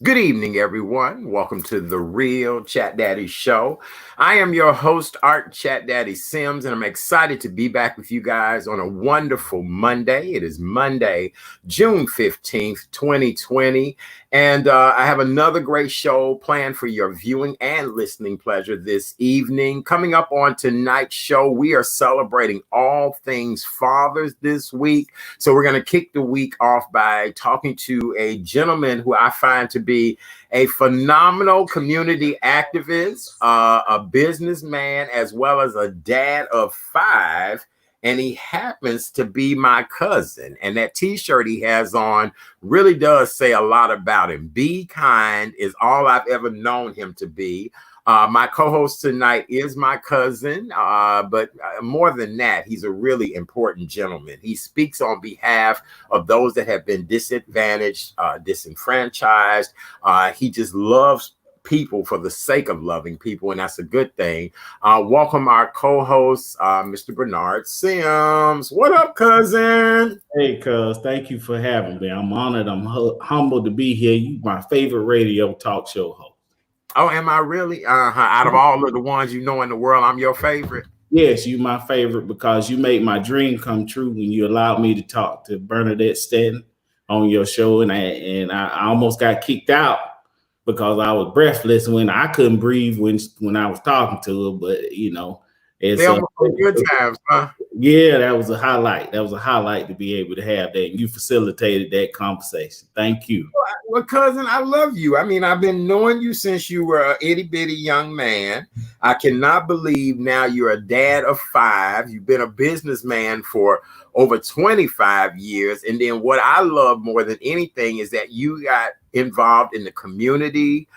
Good evening, everyone. Welcome to the Real Chat Daddy Show. I am your host, Art Chat Daddy Sims, and I'm excited to be back with you guys on a wonderful Monday. It is Monday, June 15th, 2020. And I have another great show planned for your viewing and listening pleasure this evening. Coming up on tonight's show, we are celebrating all things fathers this week. So we're going to kick the week off by talking to a gentleman who I find to be a phenomenal community activist, a businessman, as well as a dad of five. And he happens to be my cousin. And that t-shirt he has on really does say a lot about him. Be kind is all I've ever known him to be. My co-host tonight is my cousin, but more than that, he's a really important gentleman. He speaks on behalf of those that have been disadvantaged, disenfranchised. He just loves people for the sake of loving people, and that's a good thing. Welcome our co-host, Mr. Bernard Sims. What up, cousin? Hey, cuz, thank you for having me. I'm honored. I'm humbled to be here. You, my favorite radio talk show host. Oh, am I really? Out of all of the ones you know in the world, I'm your favorite. Yes, you my favorite because you made my dream come true when you allowed me to talk to Bernadette Stanton on your show, and I almost got kicked out because I was breathless when I couldn't breathe when I was talking to her. But it's They almost good times, huh? Yeah, that was a highlight. That was a highlight to be able to have that. And you facilitated that conversation. Thank you. Well, cousin, I love you. I mean, I've been knowing you since you were an itty bitty young man. I cannot believe now you're a dad of five. You've been a businessman for over 25 years. And then what I love more than anything is that you got involved in the community.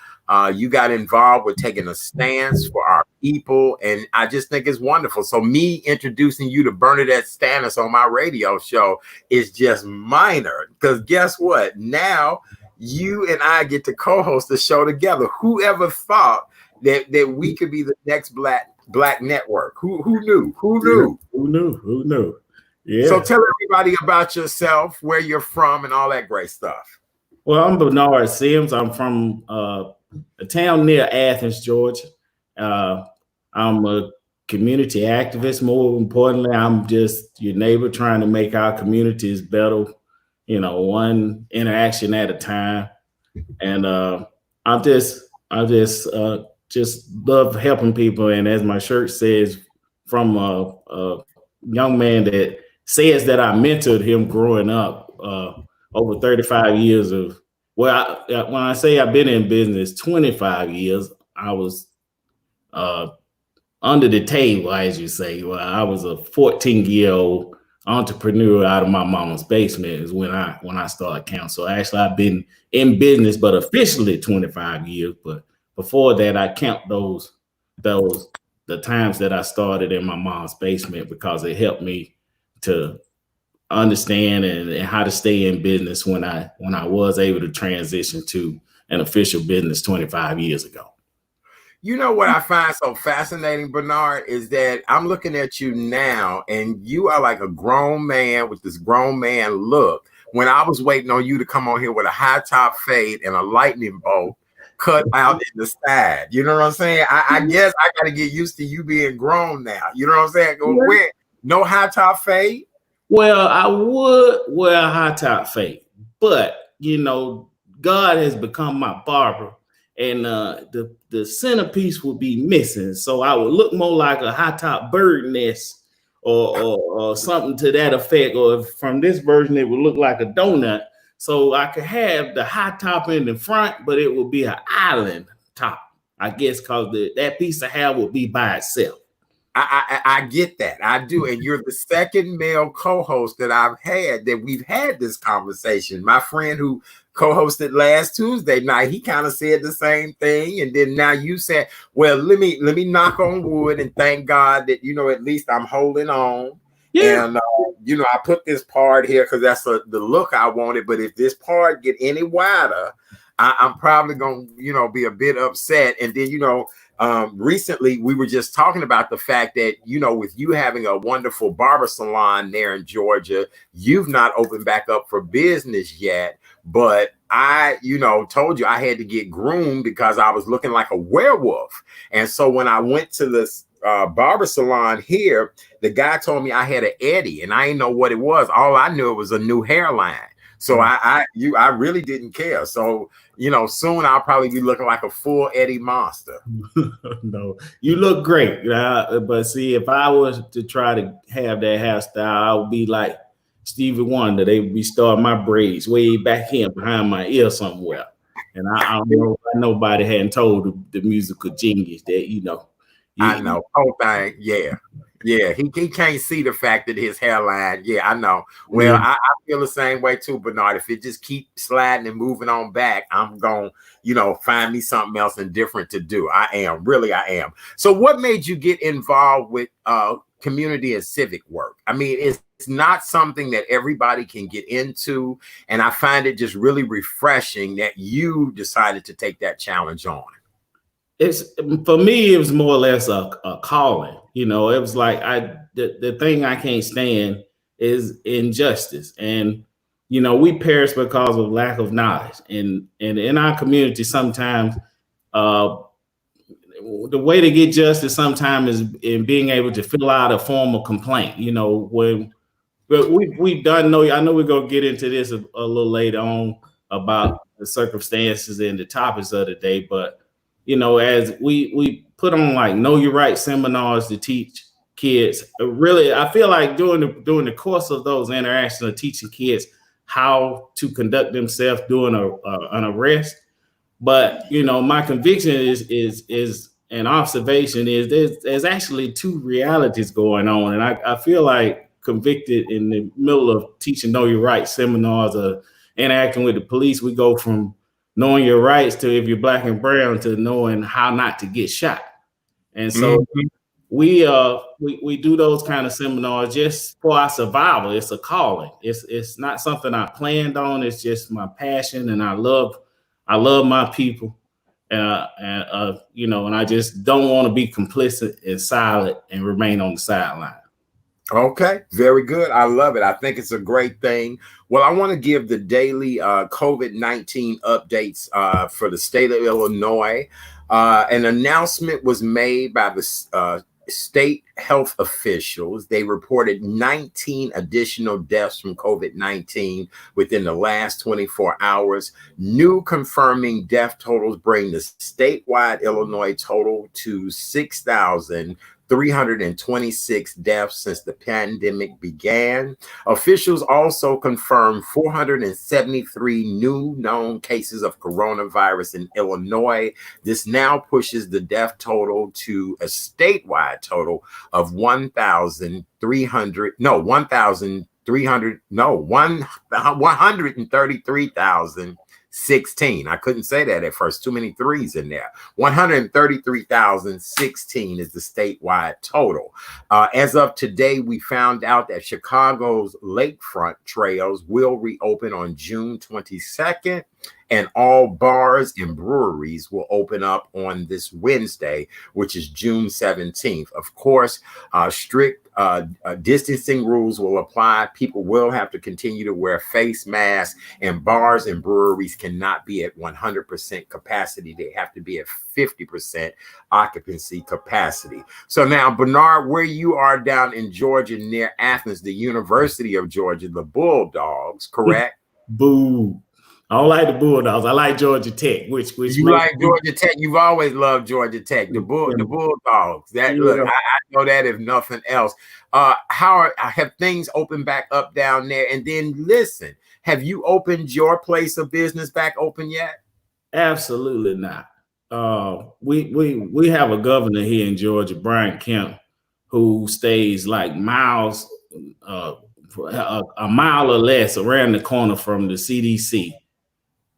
You got involved with taking a stance for our people, and I just think it's wonderful. So me introducing you to Bernadette Stannis on my radio show is just minor, because guess what? Now you and I get to co-host the show together. Whoever thought that we could be the next black network? Who knew? Who knew? Who knew? Who knew? Yeah. So tell everybody about yourself, where you're from, and all that great stuff. Well, I'm Bernard Sims. I'm from a town near Athens, Georgia. I'm a community activist. More importantly, I'm just your neighbor trying to make our communities better, one interaction at a time. And I just love helping people. And as my shirt says, from a young man that says that I mentored him growing up, over 35 years of, when I say I've been in business 25 years, I was under the table, as you say. Well, I was a 14-year-old entrepreneur out of my mama's basement is when I started counsel. Actually, I've been in business, but officially 25 years. But before that, I count the times that I started in my mom's basement because it helped me to understand and how to stay in business when I was able to transition to an official business 25 years ago. You know what I find so fascinating, Bernard, is that I'm looking at you now and you are like a grown man with this grown man look. When I was waiting on you to come on here with a high top fade and a lightning bolt cut out in the side. You know what I'm saying? I guess I got to get used to you being grown now. You know what I'm saying? Yeah. No high top fade? Well, I would wear a high top fade, but God has become my barber, and the centerpiece would be missing, so I would look more like a high top bird nest or something to that effect. Or from this version, it would look like a donut. So I could have the high top in the front, but it would be an island top, I guess, because that piece of hair would be by itself. I get that. I do. And you're the second male co-host that I've had that we've had this conversation. My friend who co-hosted last Tuesday night, he kind of said the same thing. And then now you said, well, let me knock on wood and thank God that, at least I'm holding on. Yeah. And, I put this part here because that's the look I wanted. But if this part get any wider, I'm probably going to, be a bit upset. And then, recently we were just talking about the fact that, with you having a wonderful barber salon there in Georgia, you've not opened back up for business yet, but I, told you I had to get groomed because I was looking like a werewolf. And so when I went to this barber salon here, the guy told me I had an Eddie, and I didn't know what it was. All I knew it was a new hairline. So I really didn't care. So, soon I'll probably be looking like a full Eddie monster. No, you look great. But see, if I was to try to have that hairstyle, I would be like Stevie Wonder. They would be starting my braids way back here behind my ear somewhere. And I don't know if nobody hadn't told the musical genius that, I know. Whole thing. Yeah. Yeah. He can't see the fact that his hairline. Yeah, I know. Well, I feel the same way too, Bernard. If it just keeps sliding and moving on back, I'm going to, find me something else and different to do. I am. So what made you get involved with community and civic work? I mean, it's not something that everybody can get into. And I find it just really refreshing that you decided to take that challenge on. For me, it was more or less a calling. It was like the thing I can't stand is injustice, and we perish because of lack of knowledge. And in our community, sometimes the way to get justice sometimes is in being able to fill out a formal complaint. When we've done. I know we're gonna get into this a little later on about the circumstances and the topics of the day, but as we put on like Know Your Rights seminars to teach kids, really, I feel like during the course of those interactions of teaching kids how to conduct themselves during an arrest. But my conviction is an observation is there's actually two realities going on, and I feel like convicted in the middle of teaching Know Your Rights seminars or interacting with the police, we go from knowing your rights to, if you're black and brown, to knowing how not to get shot. And so we do those kind of seminars just for our survival. It's a calling. It's not something I planned on. It's just my passion, and I love my people. And I just don't want to be complicit and silent and remain on the sideline. Okay, very good. I love it. I think it's a great thing. Well, I want to give the daily COVID-19 updates for the state of Illinois. An announcement was made by the state health officials. They reported 19 additional deaths from COVID-19 within the last 24 hours. New confirming death totals bring the statewide Illinois total to 6,326 deaths since the pandemic began. Officials also confirmed 473 new known cases of coronavirus in Illinois. This now pushes the death total to a statewide total of 133,016. I couldn't say that at first. Too many threes in there. 133,016 is the statewide total. As of today, we found out that Chicago's lakefront trails will reopen on June 22nd, and all bars and breweries will open up on this Wednesday, which is June 17th. Of course, strict distancing rules will apply. People will have to continue to wear face masks, and bars and breweries cannot be at 100% capacity. They have to be at 50% occupancy capacity. So now, Bernard, where you are down in Georgia near Athens, the University of Georgia, the Bulldogs, correct? Boo. I don't like the Bulldogs. I like Georgia Tech, which you like Georgia Tech. You've always loved Georgia Tech, the Bulldogs. That look, I know that if nothing else. Have things opened back up down there? And then listen, have you opened your place of business back open yet? Absolutely not. We have a governor here in Georgia, Brian Kemp, who stays like miles, a mile or less around the corner from the CDC.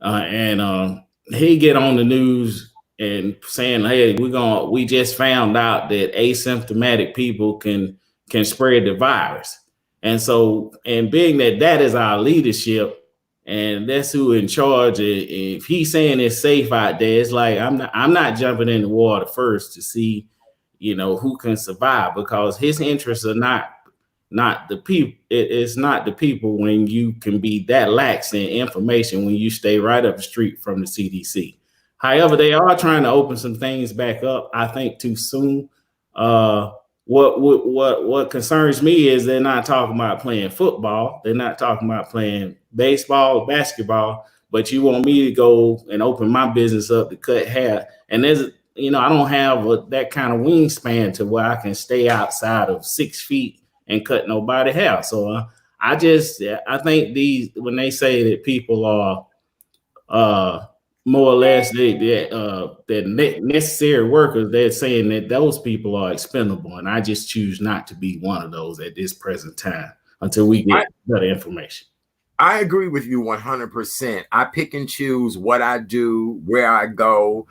And he get on the news and saying, "Hey, we just found out that asymptomatic people can spread the virus." And so, and being that is our leadership, and that's who in charge. If he's saying it's safe out there, it's like I'm not jumping in the water first to see, who can survive, because his interests are not not the people. It's not the people when you can be that lax in information when you stay right up the street from the CDC. However, they are trying to open some things back up. I think too soon. What concerns me is they're not talking about playing football. They're not talking about playing baseball, basketball. But you want me to go and open my business up to cut hair, and I don't have that kind of wingspan to where I can stay outside of 6 feet and cut nobody hair. So I think when they say that people are more or less they're necessary workers, they're saying that those people are expendable, and I just choose not to be one of those at this present time until we get better information. I agree with you 100%. I pick and choose what I do, where I go.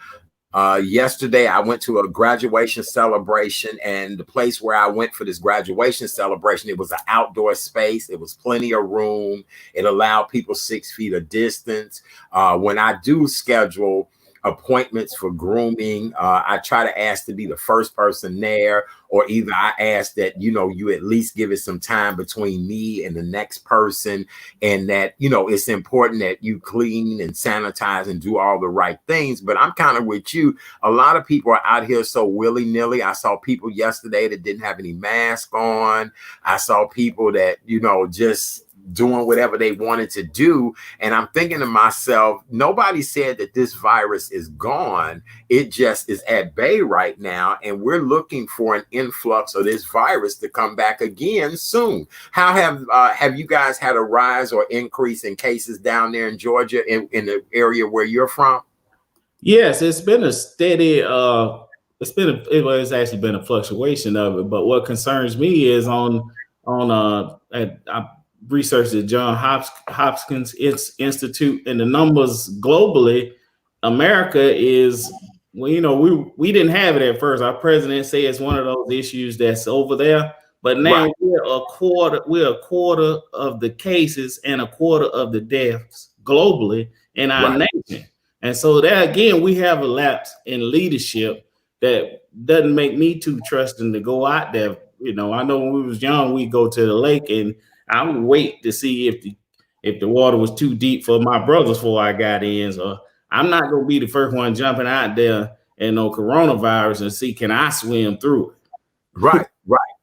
Yesterday, I went to a graduation celebration, and the place where I went for this graduation celebration, it was an outdoor space. It was plenty of room. It allowed people 6 feet of distance. When I do schedule appointments for grooming, I try to ask to be the first person there, or either I ask that, you at least give it some time between me and the next person, and that, it's important that you clean and sanitize and do all the right things. But I'm kind of with you. A lot of people are out here so willy-nilly. I saw people yesterday that didn't have any mask on. I saw people that, just doing whatever they wanted to do. And I'm thinking to myself, nobody said that this virus is gone. It just is at bay right now. And we're looking for an influx of this virus to come back again soon. How have you guys had a rise or increase in cases down there in Georgia, in the area where you're from? Yes, it's been a steady, it's actually been a fluctuation of it. But what concerns me is I researched at John Hopkins Institute, and the numbers globally, America is, we didn't have it at first. Our president said it's one of those issues that's over there, but now we're a quarter of the cases and a quarter of the deaths globally in our nation. And so there again, we have a lapse in leadership that doesn't make me too trusting to go out there. I know when we was young, we'd go to the lake, and I would wait to see if the water was too deep for my brothers before I got in. So I'm not going to be the first one jumping out there and no coronavirus and see, can I swim through it? Right.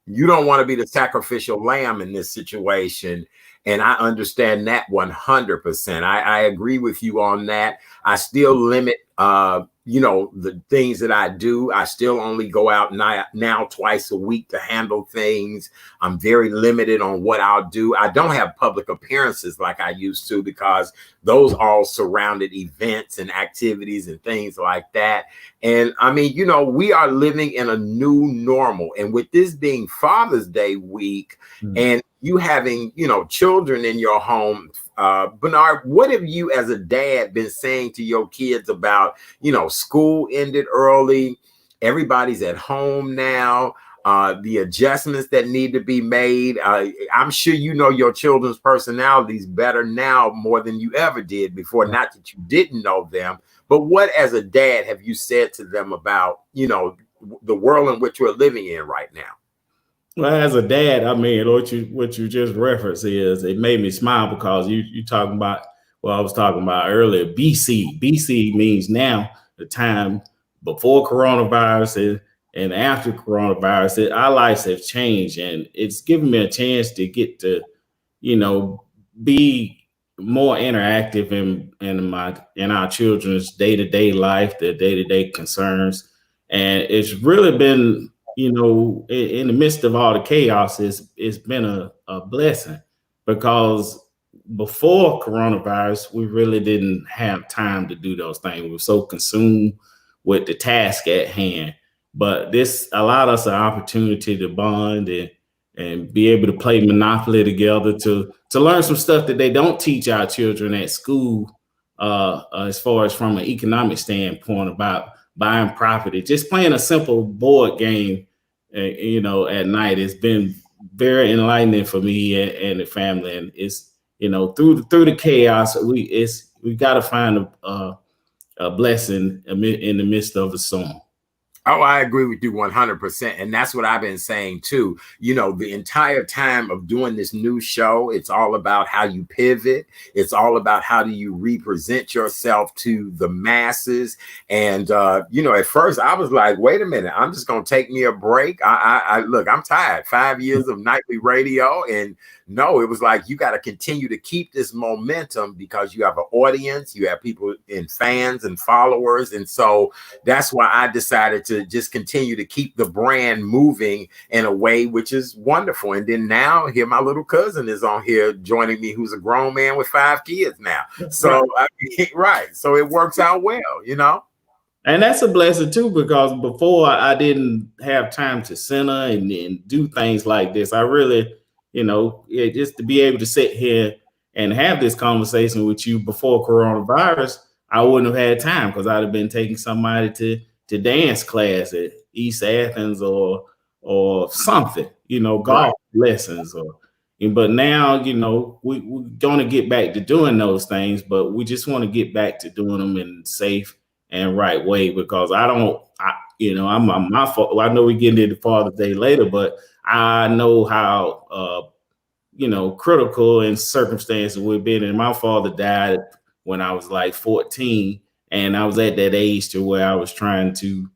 You don't want to be the sacrificial lamb in this situation. And I understand that 100%. I agree with you on that. I still limit, the things that I do. I still only go out now twice a week to handle things. I'm very limited on what I'll do. I don't have public appearances like I used to, because those all surrounded events and activities and things like that. And I mean, we are living in a new normal. And with this being Father's Day week, and you having, children in your home, Bernard, what have you as a dad been saying to your kids about, school ended early, everybody's at home now, the adjustments that need to be made? I'm sure your children's personalities better now more than you ever did before. Not that you didn't know them, but what as a dad have you said to them about, the world in which we're living in right now? Well, as a dad, I mean, what you just referenced is, it made me smile, because you talking about what I was talking about earlier. BC means now, the time before coronavirus and after coronavirus. Our lives have changed, and it's given me a chance to get to, be more interactive in our children's day-to-day life, their day-to-day concerns, and it's really been, in the midst of all the chaos, it's been a blessing, because before coronavirus, we really didn't have time to do those things. We were so consumed with the task at hand. But this allowed us an opportunity to bond and be able to play Monopoly together, to learn some stuff that they don't teach our children at school, as far as from an economic standpoint, about buying property. Just playing a simple board game, at night, it's been very enlightening for me and the family. And it's, through the chaos, we've got to find a blessing in the midst of the storm. Oh, I agree with you 100%. And that's what I've been saying too. You know, the entire time of doing this new show, it's all about how you pivot. It's all about how do you represent yourself to the masses. And, you know, at first I was like, wait a minute, I'm just going to take me a break. I look, I'm tired. 5 years of nightly radio. And no, it was like, you got to continue to keep this momentum because you have an audience, you have people and fans and followers. And so that's why I decided to just continue to keep the brand moving in a way which is wonderful. And then now here my little cousin is on here joining me, who's a grown man with 5 kids now. So right. So it works out well, you know. And that's a blessing too, because before I didn't have time to center and do things like this. I really, you know, just to be able to sit here and have this conversation with you before coronavirus, I wouldn't have had time because I'd have been taking somebody to dance class at East Athens or something, you know, golf lessons but now, you know, we're going to get back to doing those things, but we just want to get back to doing them in safe and right way, because I'm my fault. I know we get into Father's Day later, but I know how, critical in circumstances we've been. And my father died when I was like 14, and I was at that age to where I was trying to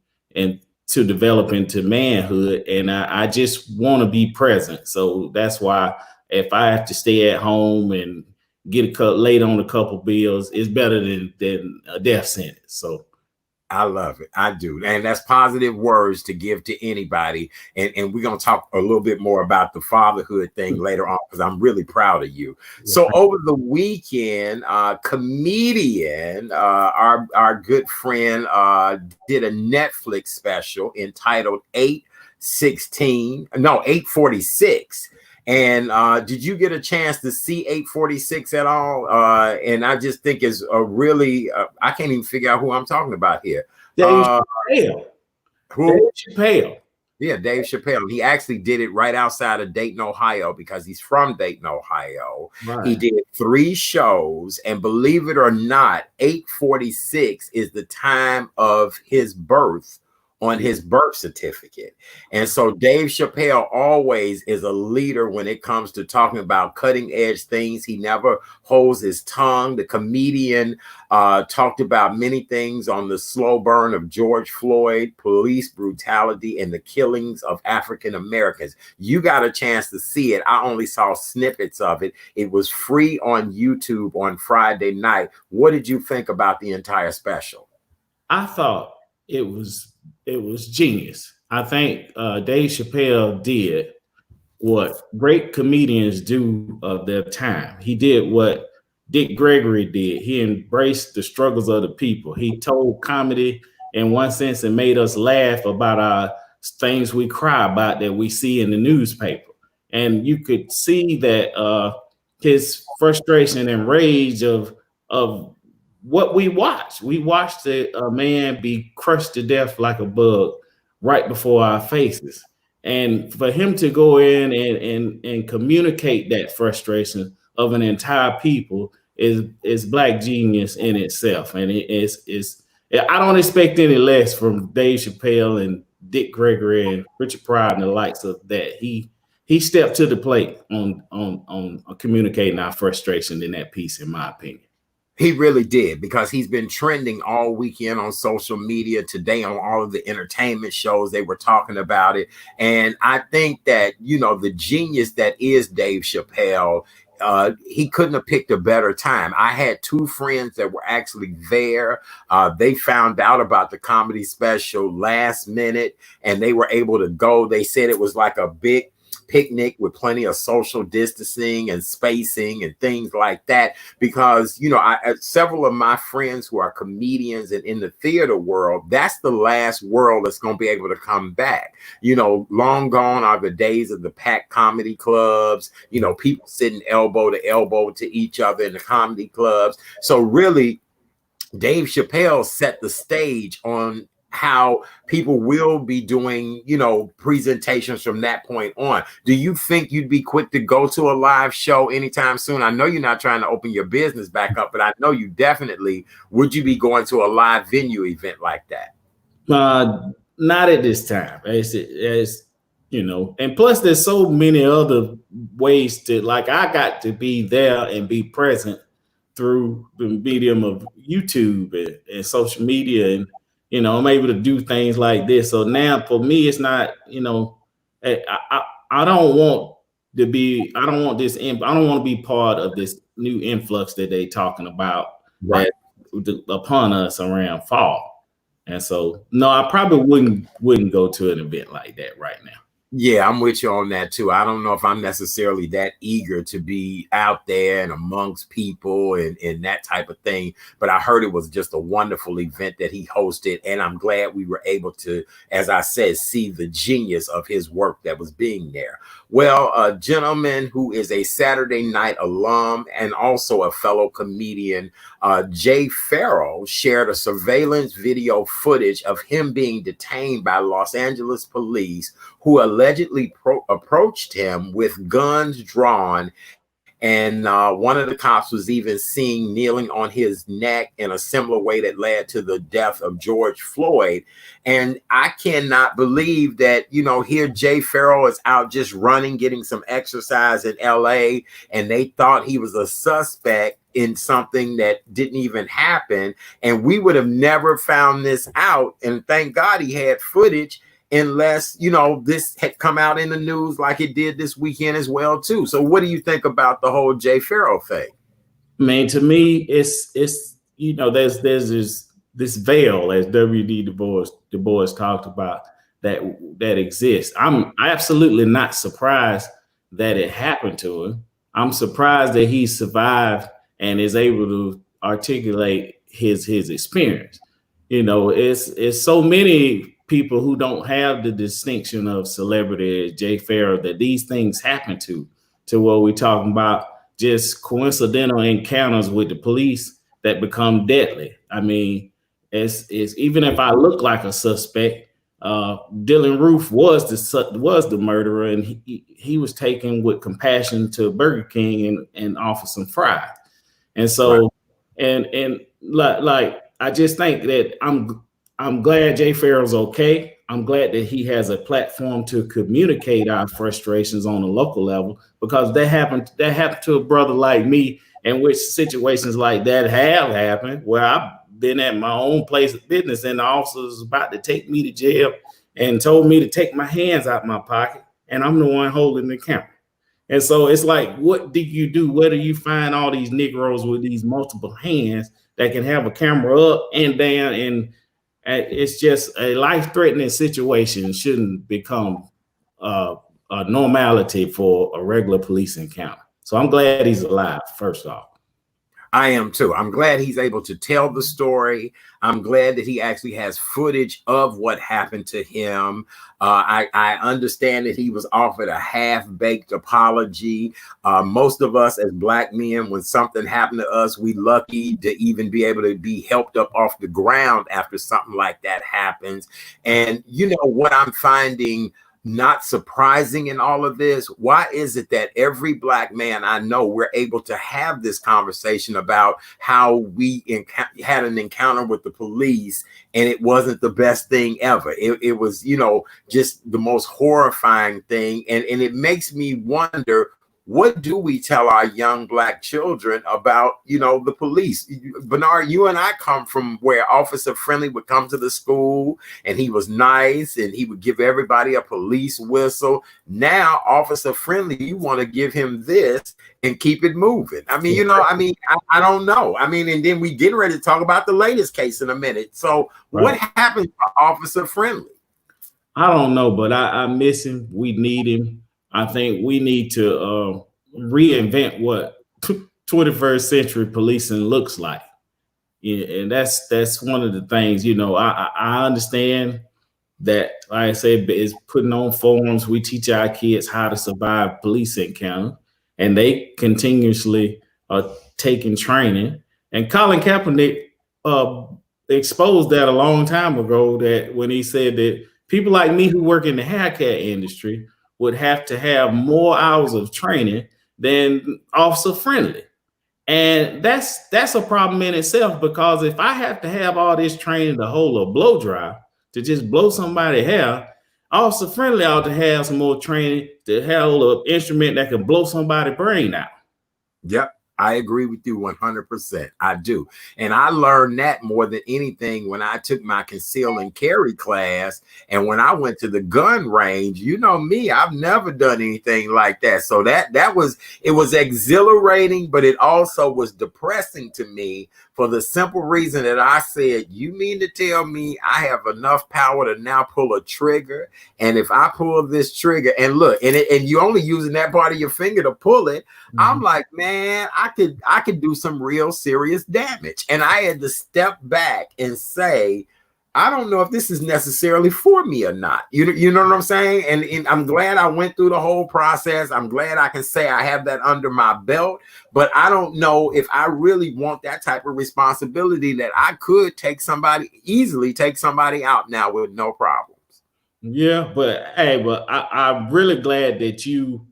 develop into manhood, and I just want to be present. So that's why if I have to stay at home and get laid on a couple bills, it's better than a death sentence. So I love it. I do. And that's positive words to give to anybody. And we're going to talk a little bit more about the fatherhood thing later on, because I'm really proud of you. So over the weekend, comedian, our good friend, did a Netflix special entitled 846. And did you get a chance to see 846 at all? And I just think it's a really, I can't even figure out who I'm talking about here. Dave Chappelle. Who? Dave Chappelle. Yeah, Dave Chappelle. He actually did it right outside of Dayton, Ohio, because he's from Dayton, Ohio. Right. He did 3 shows, and believe it or not, 846 is the time of his birth on his birth certificate. And so Dave Chappelle always is a leader when it comes to talking about cutting edge things. He never holds his tongue. The comedian talked about many things on the slow burn of George Floyd, police brutality, and the killings of African Americans. You got a chance to see it. I only saw snippets of it. It was free on YouTube on Friday night. What did you think about the entire special? I thought it was genius. I think Dave Chappelle did what great comedians do of their time. He did what Dick Gregory did. He embraced the struggles of the people. He told comedy in one sense and made us laugh about our things we cry about that we see in the newspaper. And you could see that his frustration and rage of what we watched. We watched a man be crushed to death like a bug right before our faces. And for him to go in and communicate that frustration of an entire people is Black genius in itself. And I don't expect any less from Dave Chappelle and Dick Gregory and Richard Pryor and the likes of that. He stepped to the plate on communicating our frustration in that piece, in my opinion. He really did, because he's been trending all weekend on social media. Today on all of the entertainment shows, they were talking about it. And I think that, you know, the genius that is Dave Chappelle, he couldn't have picked a better time. I had 2 friends that were actually there. They found out about the comedy special last minute and they were able to go. They said it was like a big picnic with plenty of social distancing and spacing and things like that, because, you know, several of my friends who are comedians and in the theater world, that's the last world that's going to be able to come back. You know, long gone are the days of the packed comedy clubs, you know, people sitting elbow to elbow to each other in the comedy clubs. So really, Dave Chappelle set the stage on how people will be doing, you know, presentations from that point on. Do you think you'd be quick to go to a live show anytime soon? I know you're not trying to open your business back up, but I know you definitely, would you be going to a live venue event like that? Not at this time. As you know, and plus there's so many other ways to, like, I got to be there and be present through the medium of YouTube and social media, and I'm able to do things like this. So now for me, it's not, I don't want to be, I don't want this, I don't want to be part of this new influx that they talking about, Right. upon us around fall. And so, no, I probably wouldn't go to an event like that right now. Yeah, I'm with you on that too. I don't know if I'm necessarily that eager to be out there and amongst people and that type of thing. But I heard it was just a wonderful event that he hosted. And I'm glad we were able to, as I said, see the genius of his work that was being there. Well, a gentleman who is a Saturday Night alum and also a fellow comedian, Jay Pharoah, shared a surveillance video footage of him being detained by Los Angeles police, who allegedly approached him with guns drawn. And one of the cops was even seen kneeling on his neck in a similar way that led to the death of George Floyd. And I cannot believe that, here Jay Pharoah is out just running, getting some exercise in LA, and they thought he was a suspect in something that didn't even happen. And we would have never found this out. And thank God he had footage, unless, this had come out in the news like it did this weekend as well, too. So what do you think about the whole Jay Pharoah thing? I mean, to me, it's there's this veil, as W.D. Du Bois talked about, that exists. I'm absolutely not surprised that it happened to him. I'm surprised that he survived and is able to articulate his experience. It's so many people who don't have the distinction of celebrity as Jay Pharoah that these things happen to what we're talking about, just coincidental encounters with the police that become deadly. I mean, it's even if I look like a suspect, Dylan Roof was the murderer, and he was taken with compassion to Burger King and offered some fries. And so, right. and like I just think that I'm glad Jay Pharoah's okay. I'm glad that he has a platform to communicate our frustrations on a local level, because that happened to a brother like me, in which situations like that have happened, where I've been at my own place of business and the officer was about to take me to jail and told me to take my hands out my pocket, and I'm the one holding the camera. And so it's like, what do you do? Where do you find all these Negroes with these multiple hands that can have a camera up and down? And it's just a life-threatening situation. It shouldn't become a normality for a regular police encounter. So I'm glad he's alive, first off. I am too. I'm glad he's able to tell the story. I'm glad that he actually has footage of what happened to him. I understand that he was offered a half-baked apology. Most of us as Black men, when something happened to us, we lucky to even be able to be helped up off the ground after something like that happens. And what I'm finding not surprising in all of this, why is it that every Black man I know, we're able to have this conversation about how we had an encounter with the police and it wasn't the best thing ever? It was, just the most horrifying thing. And it makes me wonder, what do we tell our young Black children about, the police? Bernard, you and I come from where Officer Friendly would come to the school and he was nice and he would give everybody a police whistle. Now, Officer Friendly, you want to give him this and keep it moving. I mean, I don't know. I mean, and then we getting ready to talk about the latest case in a minute. So What happened to Officer Friendly? I don't know, but I miss him. We need him. I think we need to reinvent what 21st century policing looks like. Yeah, and that's one of the things, I understand that, like I said, is putting on forums. We teach our kids how to survive police encounter, and they continuously are taking training. And Colin Kaepernick exposed that a long time ago, that when he said that people like me who work in the hair care industry would have to have more hours of training than Officer Friendly. And that's a problem in itself, because if I have to have all this training to hold a blow dry, to just blow somebody's hair. Officer Friendly ought to have some more training to have a little instrument that can blow somebody's brain out. Yep. I agree with you 100%. I do. And I learned that more than anything when I took my conceal and carry class. And when I went to the gun range, you know me, I've never done anything like that. So it was exhilarating, but it also was depressing to me for the simple reason that I said, you mean to tell me I have enough power to now pull a trigger? And if I pull this trigger and look, and you only using that part of your finger to pull it, I'm like, man, I could do some real serious damage. And I had to step back and say, I don't know if this is necessarily for me or not. You know what I'm saying? And I'm glad I went through the whole process. I'm glad I can say I have that under my belt, but I don't know if I really want that type of responsibility that I could easily take somebody out now with no problems. Yeah, but hey, I'm really glad that you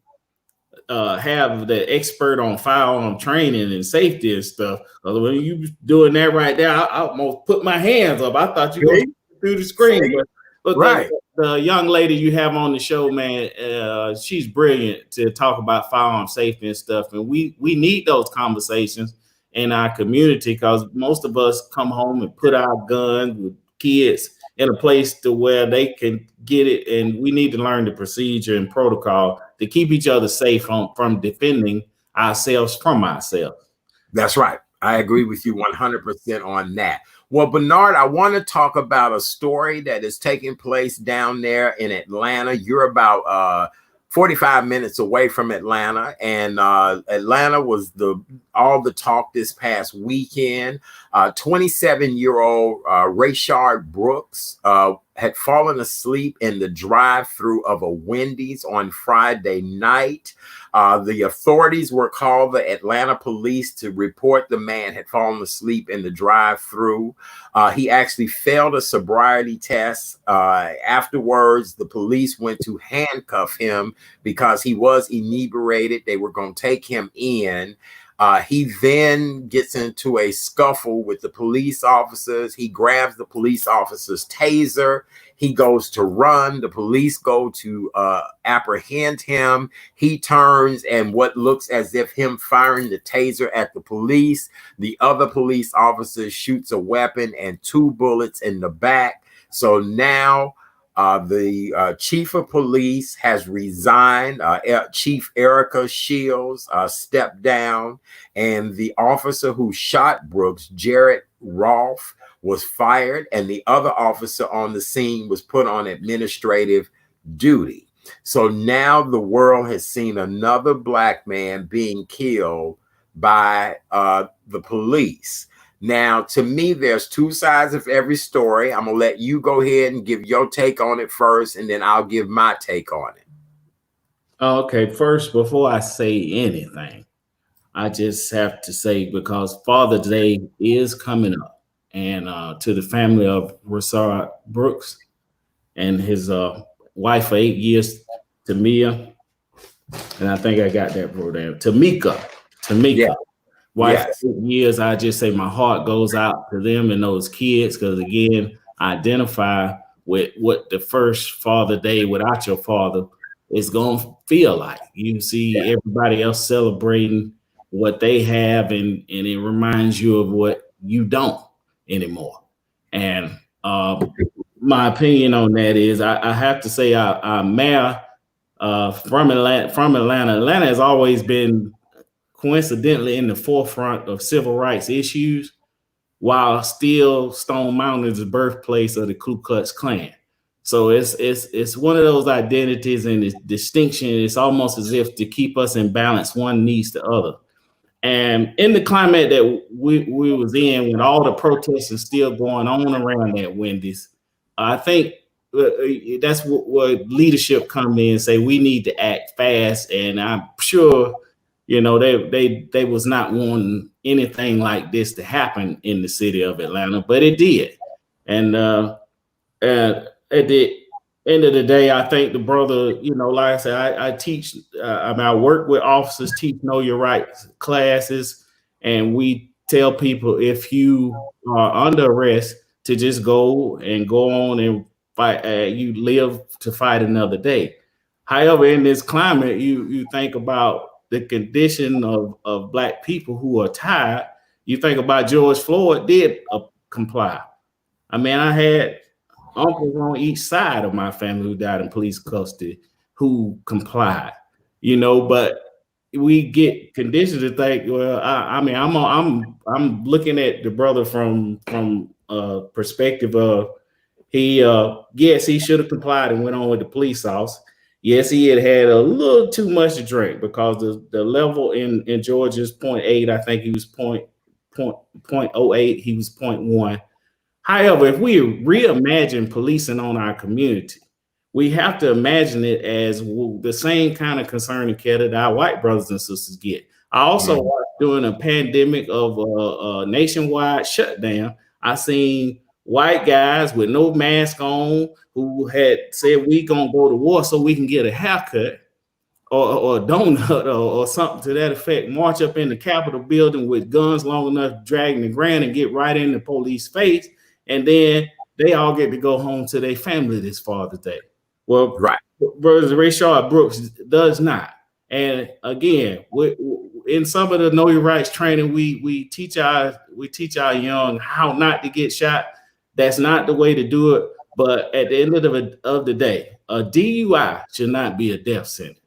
have the expert on firearm training and safety and stuff. When you doing that right there, I almost put my hands up. I thought you were going through the screen, but right. The young lady you have on the show, man, she's brilliant to talk about firearm safety and stuff. And we need those conversations in our community because most of us come home and put our guns with kids in a place to where they can get it. And we need to learn the procedure and protocol to keep each other safe from defending ourselves from ourselves. That's right. I agree with you 100% on that. Well, Bernard, I want to talk about a story that is taking place down there in Atlanta. You're about 45 minutes away from Atlanta, and Atlanta was all the talk this past weekend. 27-year-old Rayshard Brooks had fallen asleep in the drive-thru of a Wendy's on Friday night. The authorities were called, the Atlanta police, to report the man had fallen asleep in the drive-thru. He actually failed a sobriety test. Afterwards, the police went to handcuff him because he was inebriated. They were going to take him in. He then gets into a scuffle with the police officers. He grabs the police officer's taser. He goes to run. The police go to apprehend him. He turns, and what looks as if him firing the taser at the police, the other police officer shoots a weapon and 2 bullets in the back. So now the chief of police has resigned. Chief Erica Shields stepped down, and the officer who shot Brooks, Jared Rolfe, was fired, and the other officer on the scene was put on administrative duty. So now the world has seen another Black man being killed by the police. Now, to me, there's 2 sides of every story. I'm going to let you go ahead and give your take on it first, and then I'll give my take on it. Okay, first, before I say anything, I just have to say, because Father's Day is coming up, and to the family of Rayshard Brooks and his wife for 8 years, Tamia, and I think I got that wrote down, Tamika. Yeah. Wife, yes. 8 years, I just say my heart goes out to them and those kids, because again, I identify with what the first Father Day without your father is going to feel like. You see everybody else celebrating what they have, and it reminds you of what you don't anymore. And my opinion on that is I have to say our mayor from Atlanta has always been coincidentally in the forefront of civil rights issues, while still Stone Mountain is the birthplace of the Ku Klux Klan. So it's one of those identities and this distinction. It's almost as if to keep us in balance, one needs the other. And in the climate that we was in, when all the protests are still going on around that Wendy's, I think that's what leadership come in and say we need to act fast. And I'm sure, they was not wanting anything like this to happen in the city of Atlanta, but it did. And at the end of the day, I think the brother, like I said, I teach, I work with officers, teach Know Your Rights classes, and we tell people if you are under arrest to just go on and fight. You live to fight another day. However, in this climate, you think about the condition of Black people who are tired. You think about George Floyd did comply. I mean, I had uncles on each side of my family who died in police custody who complied, but we get conditioned to think, well, I'm looking at the brother from perspective of yes, he should have complied and went on with the police officer. Yes, he had a little too much to drink because the level in Georgia's 0.8, I think he was 0.08, he was 0.1. However, if we reimagine policing on our community, we have to imagine it as the same kind of concerning care that our white brothers and sisters get. I also watched during a pandemic of a nationwide shutdown, I seen white guys with no mask on who had said we gonna go to war so we can get a haircut or a donut or something to that effect, march up in the Capitol building with guns long enough to drag the ground and get right in the police face, and then they all get to go home to their family this Father's Day. Well, right. Brother Rayshard Brooks does not. And again, in some of the Know Your Rights training, we teach our young how not to get shot. That's not the way to do it. But at the end of the day, a DUI should not be a death sentence.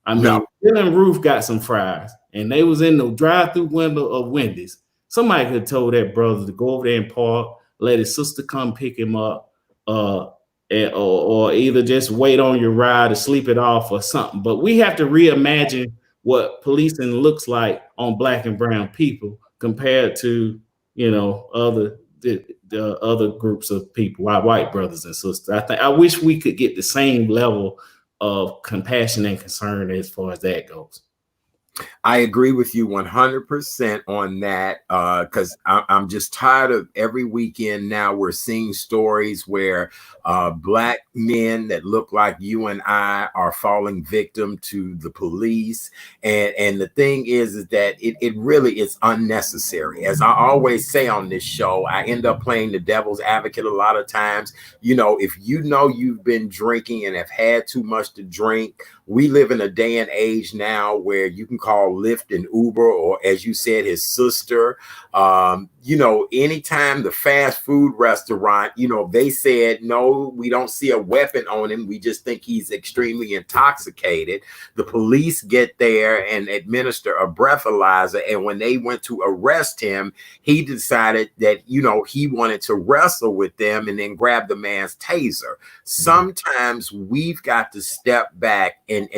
I mean, Bill and Ruth got some fries, and they was in the drive-through window of Wendy's. Somebody could have told that brother to go over there and park, let his sister come pick him up, or either just wait on your ride or sleep it off or something. But we have to reimagine what policing looks like on Black and brown people compared to, the other groups of people, our white brothers and sisters. I wish we could get the same level of compassion and concern as far as that goes. I agree with you 100% on that, because I'm just tired of every weekend now we're seeing stories where Black men that look like you and I are falling victim to the police. And the thing is that it really is unnecessary. As I always say on this show, I end up playing the devil's advocate a lot of times. If you've been drinking and have had too much to drink, we live in a day and age now where you can call Lyft and Uber, or as you said, his sister. Anytime the fast food restaurant, they said, no, we don't see a weapon on him. We just think he's extremely intoxicated. The police get there and administer a breathalyzer. And when they went to arrest him, he decided that, he wanted to wrestle with them and then grab the man's taser. Sometimes we've got to step back and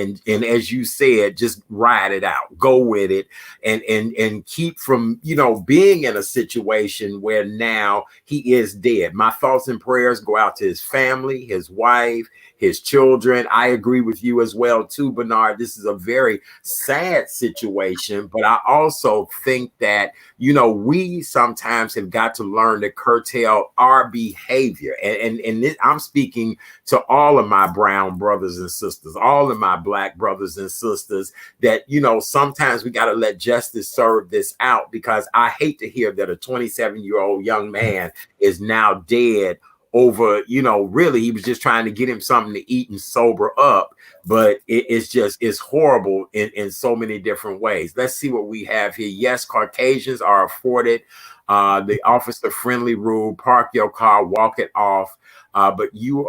as you said, just ride it out, go with it, and keep from, being in a situation where now he is dead. My thoughts and prayers go out to his family, his wife, his children. I agree with you as well too, Bernard. This is a very sad situation, but I also think that, we sometimes have got to learn to curtail our behavior. And this, I'm speaking to all of my brown brothers and sisters, all of my Black brothers and sisters, that, sometimes we got to let justice serve this out, because I hate to hear that a 27-year-old young man is now dead over, really he was just trying to get him something to eat and sober up. But it's horrible in so many different ways. Let's see what we have here. Yes, Caucasians are afforded the officer friendly rule: park your car, walk it off. But you're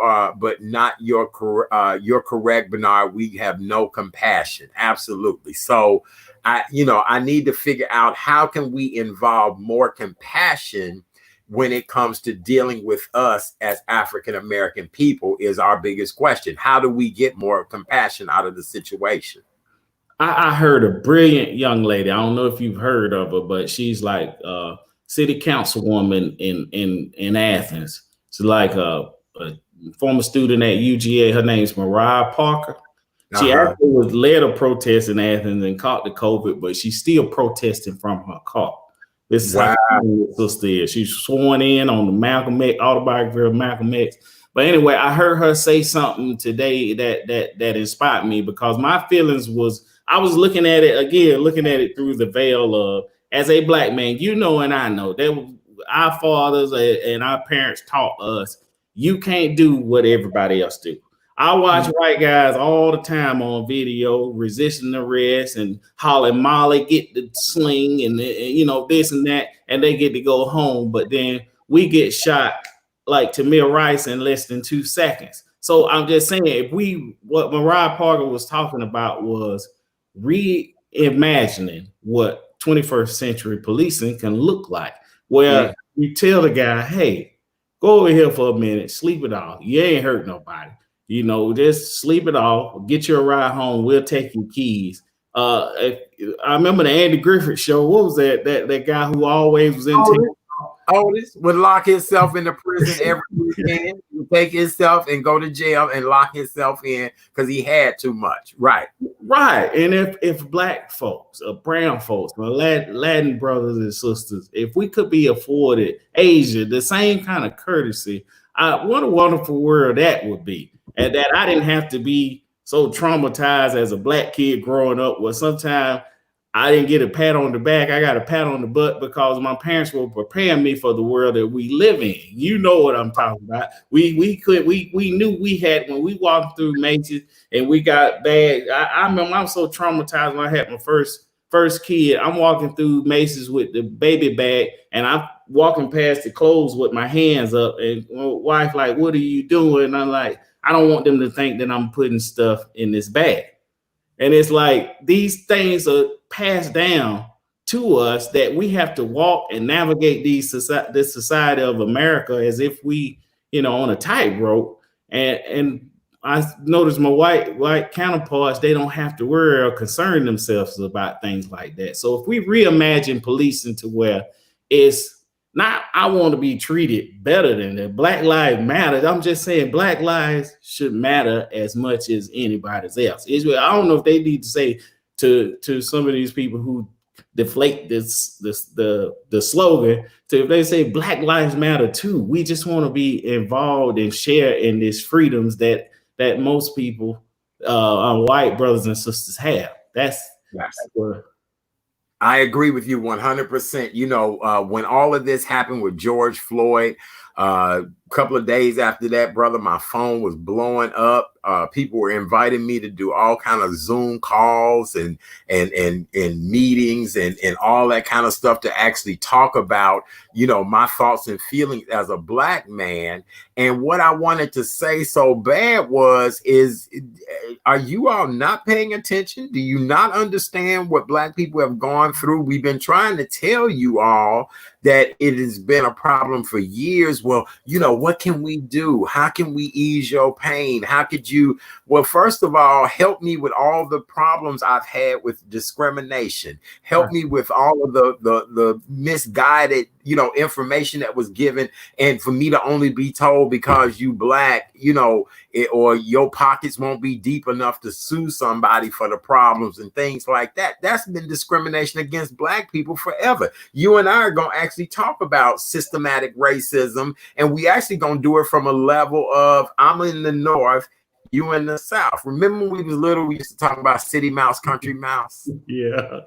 correct, Bernard. We have no compassion. Absolutely. So I need to figure out how can we involve more compassion when it comes to dealing with us as African-American people is our biggest question. How do we get more compassion out of the situation? I heard a brilliant young lady. I don't know if you've heard of her, but she's like a city councilwoman in Athens. She's like a former student at UGA. Her name's Mariah Parker. She actually was led a protest in Athens and caught the COVID, but she's still protesting from her car. This is how sister is. She's sworn in on the Malcolm X autobiography of Malcolm X. But anyway, I heard her say something today that inspired me, because my feelings was, I was looking at it through the veil of, as a Black man, and I know that our fathers and our parents taught us, You can't do what everybody else do. I watch white guys all the time on video resisting arrest and hollering Molly, get the sling and this and that, and they get to go home. But then we get shot like Tamir Rice in less than 2 seconds. So I'm just saying, what Mariah Parker was talking about was reimagining what 21st century policing can look like, where you tell the guy, hey, go over here for a minute, sleep it off. You ain't hurt nobody. Just sleep it off, get you a ride home. We'll take your keys. I remember the Andy Griffith show. What was that? That guy who always was in Otis would lock himself in the prison every weekend, take himself and go to jail and lock himself in because he had too much. Right. And if black folks or brown folks or Latin brothers and sisters, if we could be afforded Asia the same kind of courtesy, what a wonderful world that would be. And that I didn't have to be so traumatized as a black kid growing up where sometimes I didn't get a pat on the back. I got a pat on the butt because my parents were preparing me for the world that we live in. You know what I'm talking about. We knew we had, when we walked through Macy's and we got bad. I remember I was so traumatized when I had my first kid. I'm walking through Macy's with the baby bag and I'm walking past the clothes with my hands up, and my wife like, what are you doing? And I'm like, I don't want them to think that I'm putting stuff in this bag. And it's like these things are passed down to us that we have to walk and navigate this society of America as if we, on a tightrope. And I noticed my white counterparts, they don't have to worry or concern themselves about things like that. So if we reimagine policing to where it's not, I want to be treated better than that. Black lives matter. I'm just saying Black lives should matter as much as anybody's else. I don't know if they need to say to some of these people who deflate the slogan, to if they say Black lives matter too. We just want to be involved and share in these freedoms that most people, white brothers and sisters have. That's what. I agree with you 100%. When all of this happened with George Floyd, a couple of days after that, brother, my phone was blowing up. People were inviting me to do all kind of Zoom calls and meetings and all that kind of stuff to actually talk about, my thoughts and feelings as a Black man. And what I wanted to say so bad is, are you all not paying attention? Do you not understand what Black people have gone through? We've been trying to tell you all that it has been a problem for years. Well, what can we do? How can we ease your pain? How could you? Well, first of all, help me with all the problems I've had with discrimination. Help me with all of the misguided, information that was given. And for me to only be told because you Black, or your pockets won't be deep enough to sue somebody for the problems and things like that. That's been discrimination against Black people forever. You and I are going to actually talk about systematic racism, and we actually going to do it from a level of, I'm in the North, you in the South. Remember when we was little, we used to talk about city mouse, country mouse? Yeah.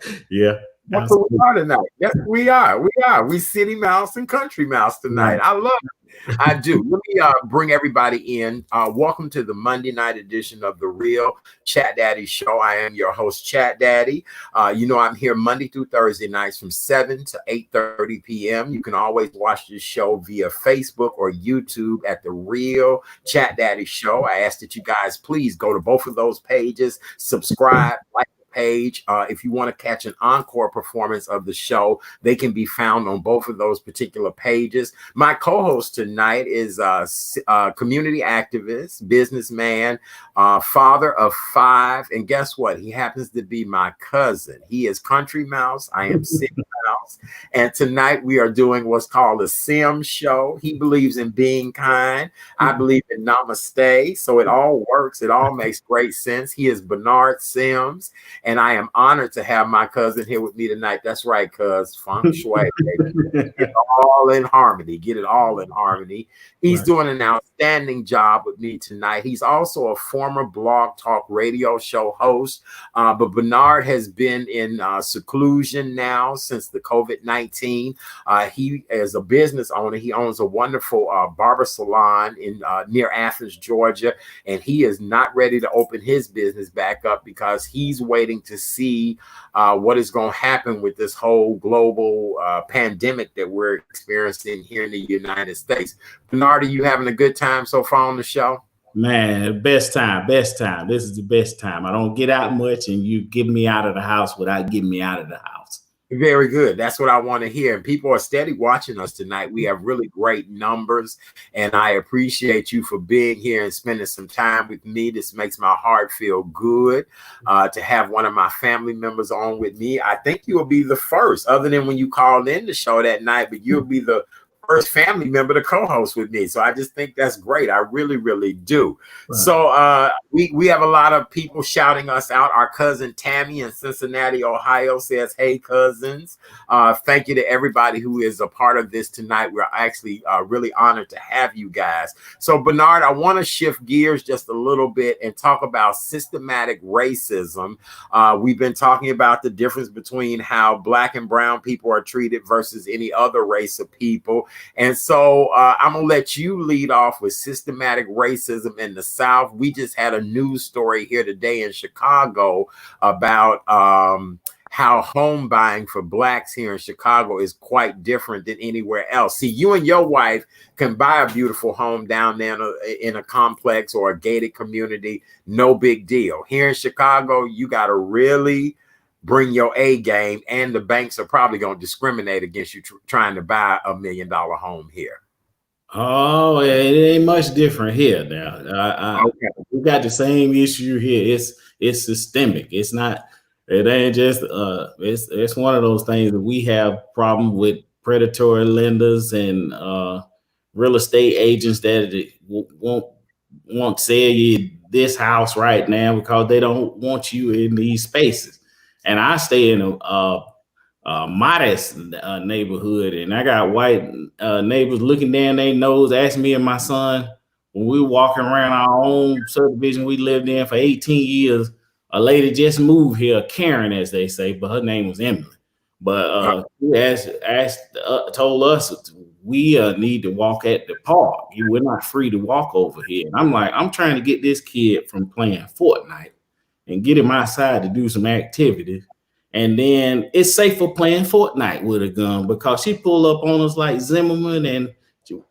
That's what we are tonight. Yes, we are. We city mouse and country mouse tonight. I love it. I do. Let me bring everybody in. Welcome to the Monday night edition of the Real Chat Daddy Show. I am your host, Chat Daddy. I'm here Monday through Thursday nights from 7 to 8:30 p.m. You can always watch this show via Facebook or YouTube at the Real Chat Daddy Show. I ask that you guys please go to both of those pages, subscribe, like page. If you want to catch an encore performance of the show, they can be found on both of those particular pages. My co-host tonight is a community activist, businessman, father of 5, and guess what? He happens to be my cousin. He is Country Mouse. I am City Mouse, and tonight we are doing what's called a Sim show. He believes in being kind. I believe in namaste, so it all works. It all makes great sense. He is Bernard Sims. And I am honored to have my cousin here with me tonight. That's right, cuz feng shui. Get it all in harmony. Get it all in harmony. He's doing an outstanding job with me tonight. He's also a former Blog Talk radio show host. But Bernard has been in seclusion now since the COVID-19. He is a business owner. He owns a wonderful barber salon in near Athens, Georgia, and he is not ready to open his business back up because he's waiting to see what is going to happen with this whole global pandemic that we're experiencing here in the United States. Bernard, are you having a good time so far on the show? Man, best time. This is the best time. I don't get out much, and you get me out of the house without getting me out of the house. Very good. That's what I want to hear. And people are steady watching us tonight. We have really great numbers, and I appreciate you for being here and spending some time with me. This makes my heart feel good to have one of my family members on with me. I think you will be the first, other than when you called in the show that night, but you'll be the first family member to co-host with me. So I just think that's great. I really, really do. Right. So we have a lot of people shouting us out. Our cousin Tammy in Cincinnati, Ohio says, hey, cousins. Thank you to everybody who is a part of this tonight. We're actually really honored to have you guys. So Bernard, I want to shift gears just a little bit and talk about systematic racism. We've been talking about the difference between how Black and brown people are treated versus any other race of people. And so I'm going to let you lead off with systematic racism in the South. We just had a news story here today in Chicago about how home buying for Blacks here in Chicago is quite different than anywhere else. See, you and your wife can buy a beautiful home down there in a complex or a gated community. No big deal. Here in Chicago, you got to really bring your A game, and the banks are probably going to discriminate against you trying to buy $1 million home here. Oh, it ain't much different here now. Okay. We got the same issue here. It's systemic. It's not. It ain't just. It's one of those things that we have problem with predatory lenders and real estate agents that won't sell you this house right now because they don't want you in these spaces. And I stay in a modest neighborhood, and I got white neighbors looking down their nose, asking me and my son when we were walking around our own subdivision we lived in for 18 years. A lady just moved here, Karen, as they say, but her name was Emily. But she told us we need to walk at the park. We're not free to walk over here. And I'm like, I'm trying to get this kid from playing Fortnite and get him outside to do some activities. And then it's safe for playing Fortnite with a gun because she pull up on us like Zimmerman, and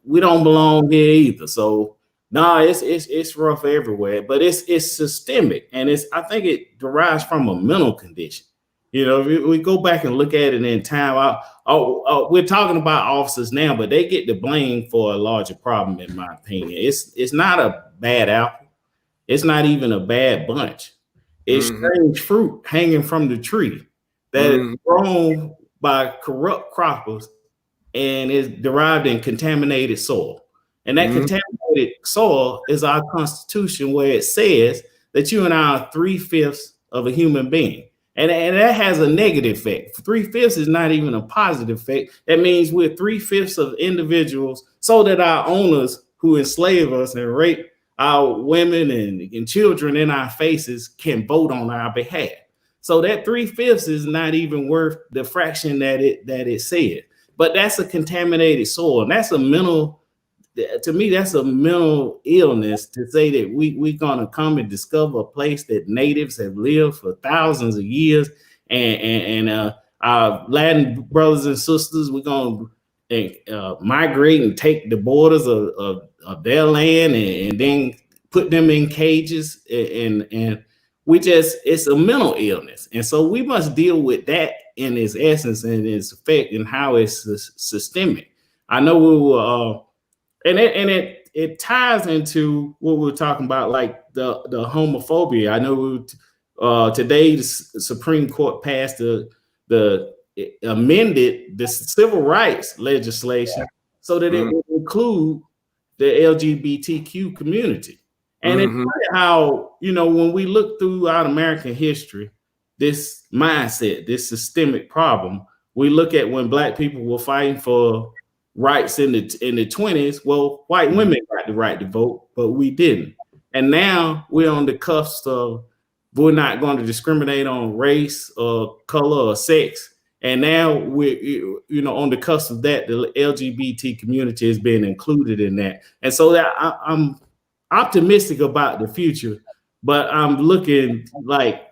we don't belong here either. So it's rough everywhere, but it's systemic, and I think it derives from a mental condition. You know, if we go back and look at it in time. We're talking about officers now, but they get the blame for a larger problem, in my opinion. It's not a bad apple. It's not even a bad bunch. It's strange fruit hanging from the tree that is grown by corrupt croppers and is derived in contaminated soil. And that contaminated soil is our Constitution, where it says that you and I are 3/5 of a human being. And that has a negative effect. 3/5 is not even a positive effect. That means we're 3/5 of individuals so that our owners who enslave us and rape our women and children in our faces can vote on our behalf. So that 3/5 is not even worth the fraction that it said. But that's a contaminated soil. And that's a mental, to me, that's a mental illness to say that we're gonna come and discover a place that natives have lived for thousands of years, and our Latin brothers and sisters, we're gonna migrate and take the borders of their land and then put them in cages, and it's a mental illness. And so we must deal with that in its essence and its effect and how it's systemic. I know we will, and it ties into what we were talking about, like the homophobia. I know today the Supreme Court passed the amended the civil rights legislation so that it would include the LGBTQ community. And it's funny how, when we look throughout American history, this mindset, this systemic problem, we look at when Black people were fighting for rights in the 20s. Well, white women got the right to vote, but we didn't. And now we're on the cusp of, we're not going to discriminate on race or color or sex And now we're on the cusp of that. The LGBT community is being included in that, and so that I'm optimistic about the future. But I'm looking like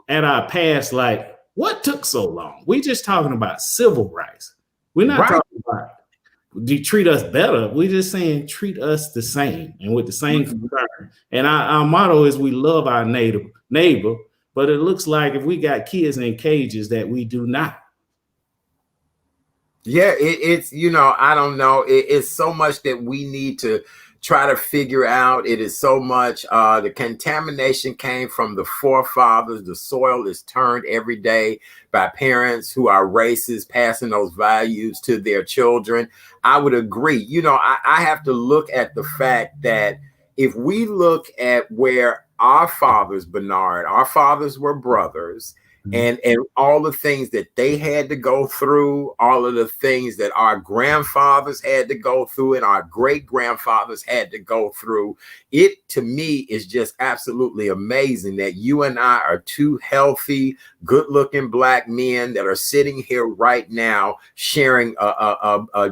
at our past, like what took so long? We just talking about civil rights. We're not talking about do treat us better. We're just saying treat us the same and with the same concern. And our motto is we love our neighbor, but it looks like if we got kids in cages that we do not. Yeah, it's I don't know. It's so much that we need to try to figure out. It is so much. The contamination came from the forefathers. The soil is turned every day by parents who are racist, passing those values to their children. I would agree. I have to look at the fact that if we look at where our fathers, Bernard, our fathers were brothers, and all the things that they had to go through, all of the things that our grandfathers had to go through and our great grandfathers had to go through, it to me is just absolutely amazing that you and I are two healthy, good-looking Black men that are sitting here right now sharing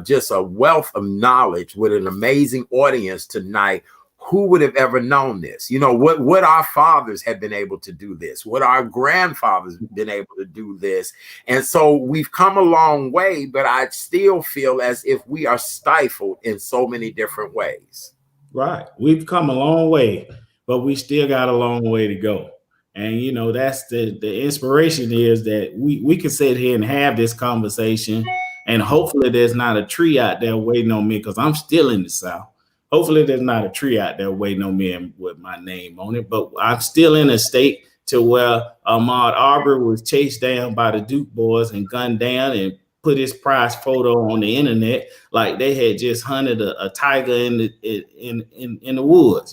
just a wealth of knowledge with an amazing audience tonight. Who would have ever known this? What our fathers have been able to do this, what our grandfathers have been able to do this. And so we've come a long way, but I still feel as if we are stifled in so many different ways. Right. We've come a long way, but we still got a long way to go. And, that's the inspiration is that we can sit here and have this conversation, and hopefully there's not a tree out there waiting on me because I'm still in the South. Hopefully there's not a tree out there waiting on me with my name on it, but I'm still in a state to where Ahmaud Arbery was chased down by the Duke boys and gunned down and put his prize photo on the internet like they had just hunted a tiger in the woods,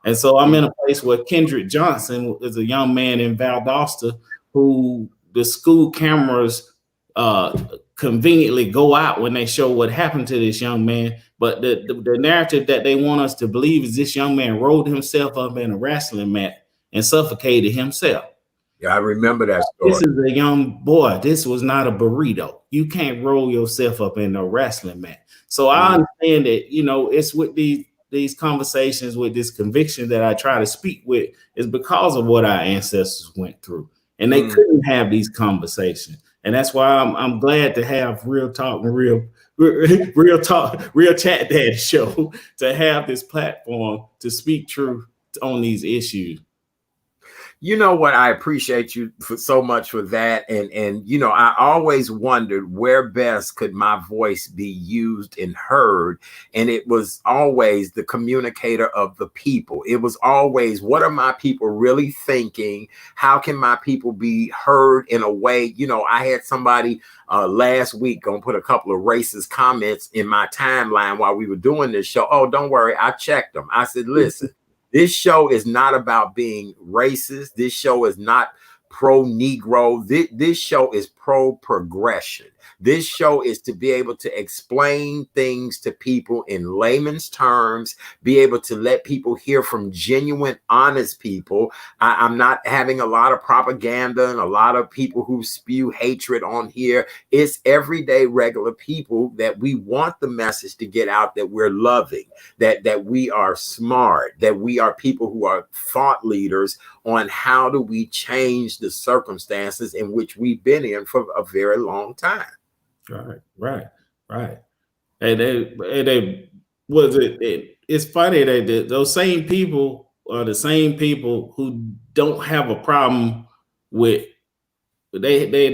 And so I'm in a place where Kendrick Johnson is a young man in Valdosta who the school cameras conveniently go out when they show what happened to this young man. But the narrative that they want us to believe is this young man rolled himself up in a wrestling mat and suffocated himself. Yeah, I remember that story. This is a young boy. This was not a burrito. You can't roll yourself up in a wrestling mat. So I understand that, it's with these conversations, with this conviction that I try to speak with is because of what our ancestors went through. And they couldn't have these conversations. And that's why I'm glad to have Real Talk and Real Chat Daddy show to have this platform to speak truth on these issues. You know what? I appreciate you so much for that. And I always wondered where best could my voice be used and heard. And it was always the communicator of the people. It was always, what are my people really thinking? How can my people be heard in a way? I had somebody last week gonna put a couple of racist comments in my timeline while we were doing this show. Oh, don't worry. I checked them. I said, listen. This show is not about being racist. This show is not pro-Negro. This show is pro-progression. This show is to be able to explain things to people in layman's terms, be able to let people hear from genuine, honest people. I'm not having a lot of propaganda and a lot of people who spew hatred on here. It's everyday, regular people that we want the message to get out that we're loving, that we are smart, that we are people who are thought leaders on how do we change the circumstances in which we've been in for a very long time. Right. And it's funny that those same people are the same people who don't have a problem with they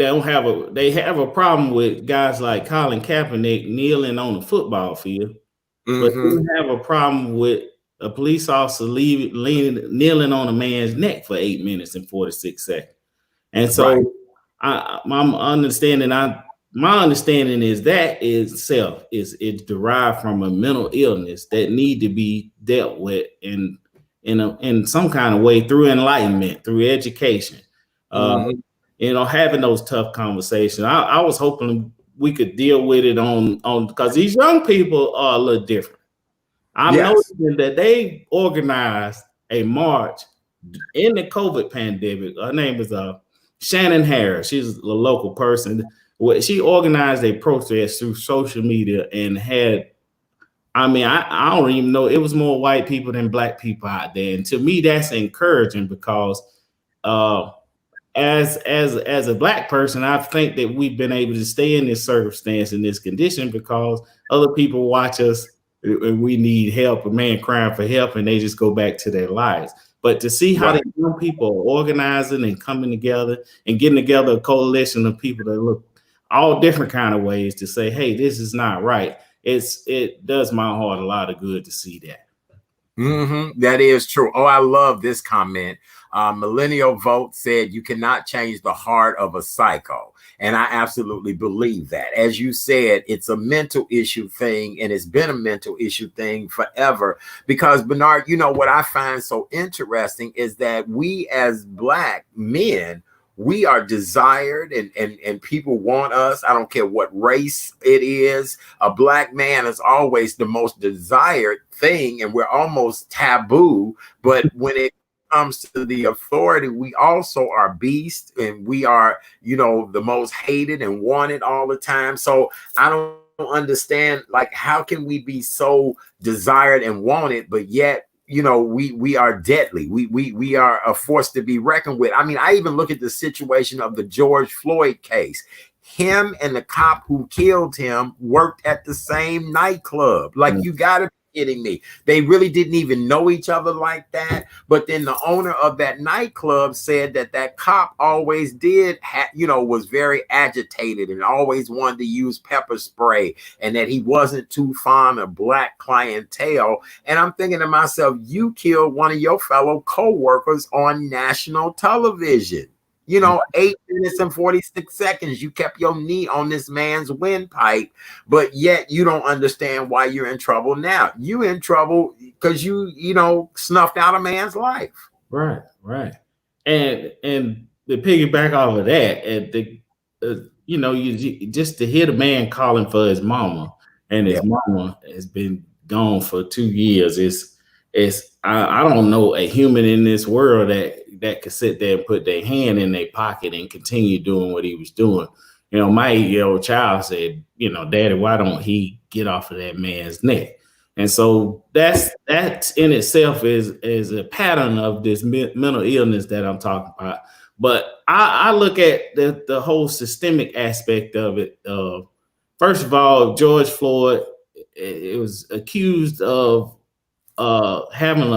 have a problem with guys like Colin Kaepernick kneeling on the football field, but they have a problem with a police officer kneeling on a man's neck for 8 minutes and 46 seconds. And so my understanding is that itself is derived from a mental illness that need to be dealt with in some kind of way through enlightenment, through education, having those tough conversations. I was hoping we could deal with it on because these young people are a little different. I'm noticing that they organized a march in the COVID pandemic. Her name is Shannon Harris. She's a local person. She organized a protest through social media and had, I don't even know, it was more white people than black people out there. And to me, that's encouraging because as a black person, I think that we've been able to stay in this circumstance, in this condition, because other people watch us and we need help, a man crying for help, and they just go back to their lives. But to see how the young people are organizing and coming together and getting together a coalition of people that look all different kind of ways to say, hey, this is not right. It does my heart a lot of good to see that. That is true. Oh, I love this comment. Millennial Vote said you cannot change the heart of a psycho. And I absolutely believe that. As you said, it's a mental issue thing, and it's been a mental issue thing forever. Because, Bernard, you know, what I find so interesting is that we as Black men, we are desired and people want us. I don't care what race it is. A Black man is always the most desired thing, and we're almost taboo. But when it comes to the authority, we also are beasts, and we are, you know, the most hated and wanted all the time. So I don't understand, like, how can we be so desired and wanted, but yet, you know, we are deadly. We are a force to be reckoned with. I mean, I even look at the situation of the George Floyd case. Him and the cop who killed him worked at the same nightclub. Like, you gotta kidding me. They really didn't even know each other like that. But then the owner of that nightclub said that that cop always did, was very agitated and always wanted to use pepper spray, and that he wasn't too fond of Black clientele. And I'm thinking to myself, you killed one of your fellow co-workers on national television. 8 minutes and 46 seconds, you kept your knee on this man's windpipe, but yet you don't understand why you're in trouble now. You in trouble because you snuffed out a man's life. Right. And to piggyback off of that, and you just to hear the man calling for his mama, and his mama has been gone for 2 years. I don't know a human in this world that could sit there and put their hand in their pocket and continue doing what he was doing. My 8-year-old child said, Daddy, why don't he get off of that man's neck? And so that in itself is a pattern of this mental illness that I'm talking about. But I look at the whole systemic aspect of it. First of all, George Floyd, it was accused of having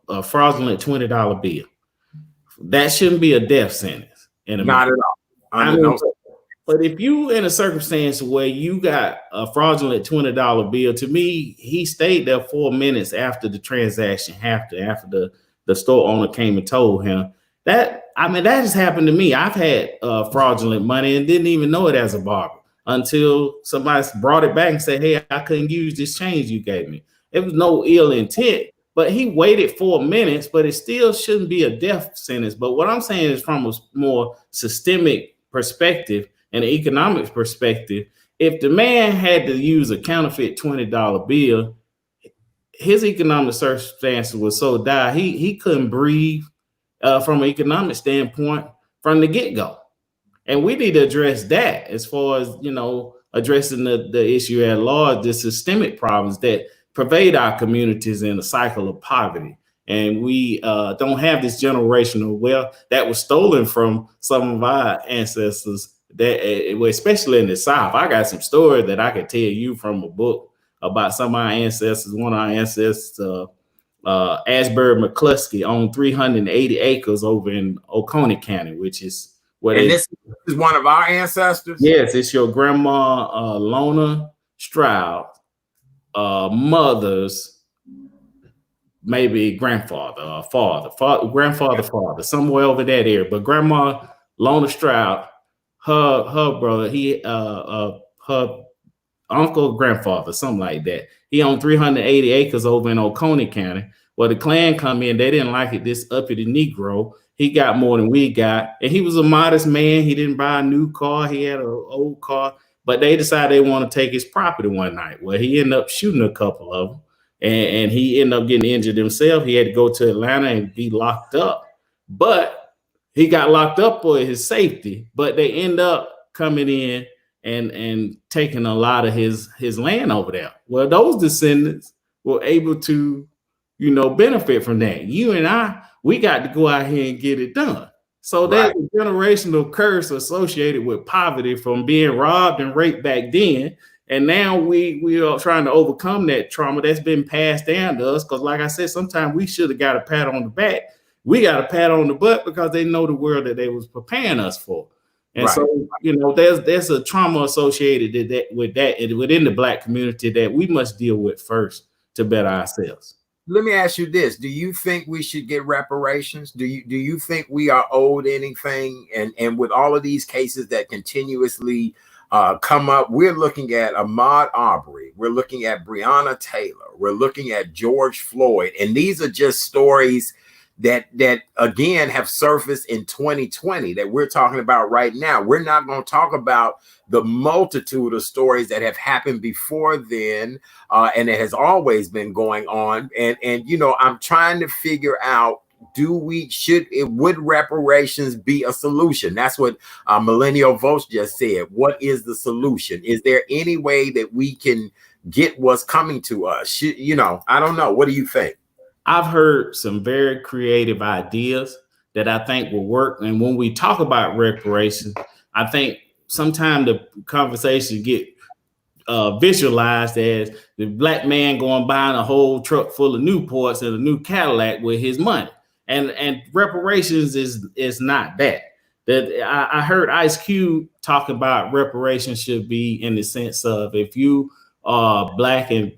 a fraudulent $20 bill. That shouldn't be a death sentence. Not at all. But if you in a circumstance where you got a fraudulent $20 bill, to me, he stayed there 4 minutes after the transaction happened, after the store owner came and told him that. That has happened to me. I've had fraudulent money and didn't even know it as a barber until somebody brought it back and said, hey, I couldn't use this change you gave me. It was no ill intent, but he waited 4 minutes, but it still shouldn't be a death sentence. But what I'm saying is, from a more systemic perspective and an economics perspective, if the man had to use a counterfeit $20 bill, his economic circumstances was so dire, he couldn't breathe from an economic standpoint from the get-go. And we need to address that as far as, addressing the issue at large, the systemic problems that pervade our communities in a cycle of poverty. And we don't have this generational wealth that was stolen from some of our ancestors, especially in the South. I got some stories that I could tell you from a book about some of our ancestors. One of our ancestors, Ashbury McCluskey, owned 380 acres over in Oconee County, which is where this is one of our ancestors? Yes, it's your grandma, Lona Stroud, mother's maybe grandfather, father, somewhere over that area. But Grandma Lona Stroud, her brother, her uncle, grandfather, something like that. He owned 380 acres over in Oconee County. Well, the Klan come in, they didn't like it. This uppity Negro, he got more than we got, and he was a modest man. He didn't buy a new car; he had an old car. But they decided they want to take his property one night. Well, he ended up shooting a couple of them, and he ended up getting injured himself. He had to go to Atlanta and be locked up. But he got locked up for his safety. But they end up coming in and taking a lot of his land over there. Well, those descendants were able to, benefit from that. You and I, we got to go out here and get it done. So there's a generational curse associated with poverty from being robbed and raped back then. And now we are trying to overcome that trauma that's been passed down to us. Because like I said, sometimes we should have got a pat on the back. We got a pat on the butt because they know the world that they was preparing us for. And so, there's a trauma associated with that within the Black community that we must deal with first to better ourselves. Let me ask you this. Do you think we should get reparations? Do you think we are owed anything? And with all of these cases that continuously come up, we're looking at Ahmaud Arbery, we're looking at Breonna Taylor, we're looking at George Floyd, and these are just stories that again have surfaced in 2020 that we're talking about right now. We're not going to talk about the multitude of stories that have happened before then, and it has always been going on. And I'm trying to figure out, would reparations be a solution? That's what Millennial Votes just said. What is the solution? Is there any way that we can get what's coming to us? I don't know. What do you think? I've heard some very creative ideas that I think will work. And when we talk about reparations, I think sometimes the conversation get visualized as the Black man going buying a whole truck full of Newports and a new Cadillac with his money. And reparations is not that. That I heard Ice Cube talk about reparations should be in the sense of, if you are Black and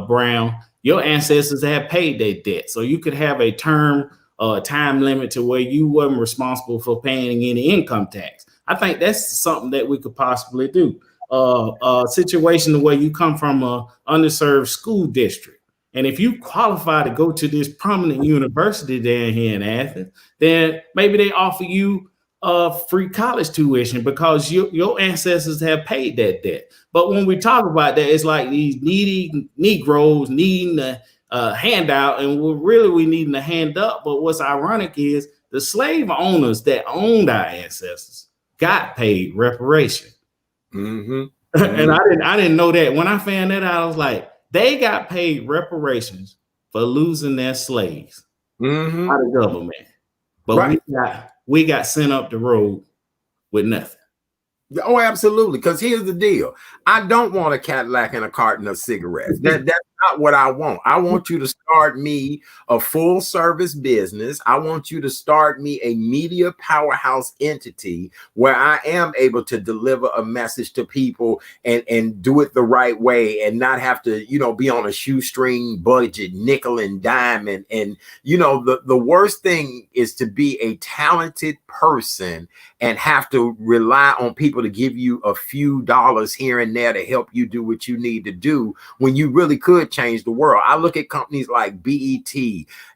brown, your ancestors have paid their debt. So you could have a term or a time limit to where you weren't responsible for paying any income tax. I think that's something that we could possibly do. A situation where you come from an underserved school district, and if you qualify to go to this prominent university down here in Athens, then maybe they offer you free college tuition because your ancestors have paid that debt. But when we talk about that, it's like these needy Negroes needing a handout, and we needing a hand up. But what's ironic is the slave owners that owned our ancestors got paid reparation. Mm-hmm. And I didn't know that. When I found that out, I was like, they got paid reparations for losing their slaves by the government. But we got sent up the road with nothing. Oh, absolutely. Because here's the deal. I don't want a Cadillac and a carton of cigarettes. That's not what I want. I want you to start me a full service business. I want you to start me a media powerhouse entity where I am able to deliver a message to people and do it the right way and not have to, be on a shoestring budget, nickel and dime. And the worst thing is to be a talented person and have to rely on people to give you a few dollars here and there to help you do what you need to do when you really could change the world. I look at companies like BET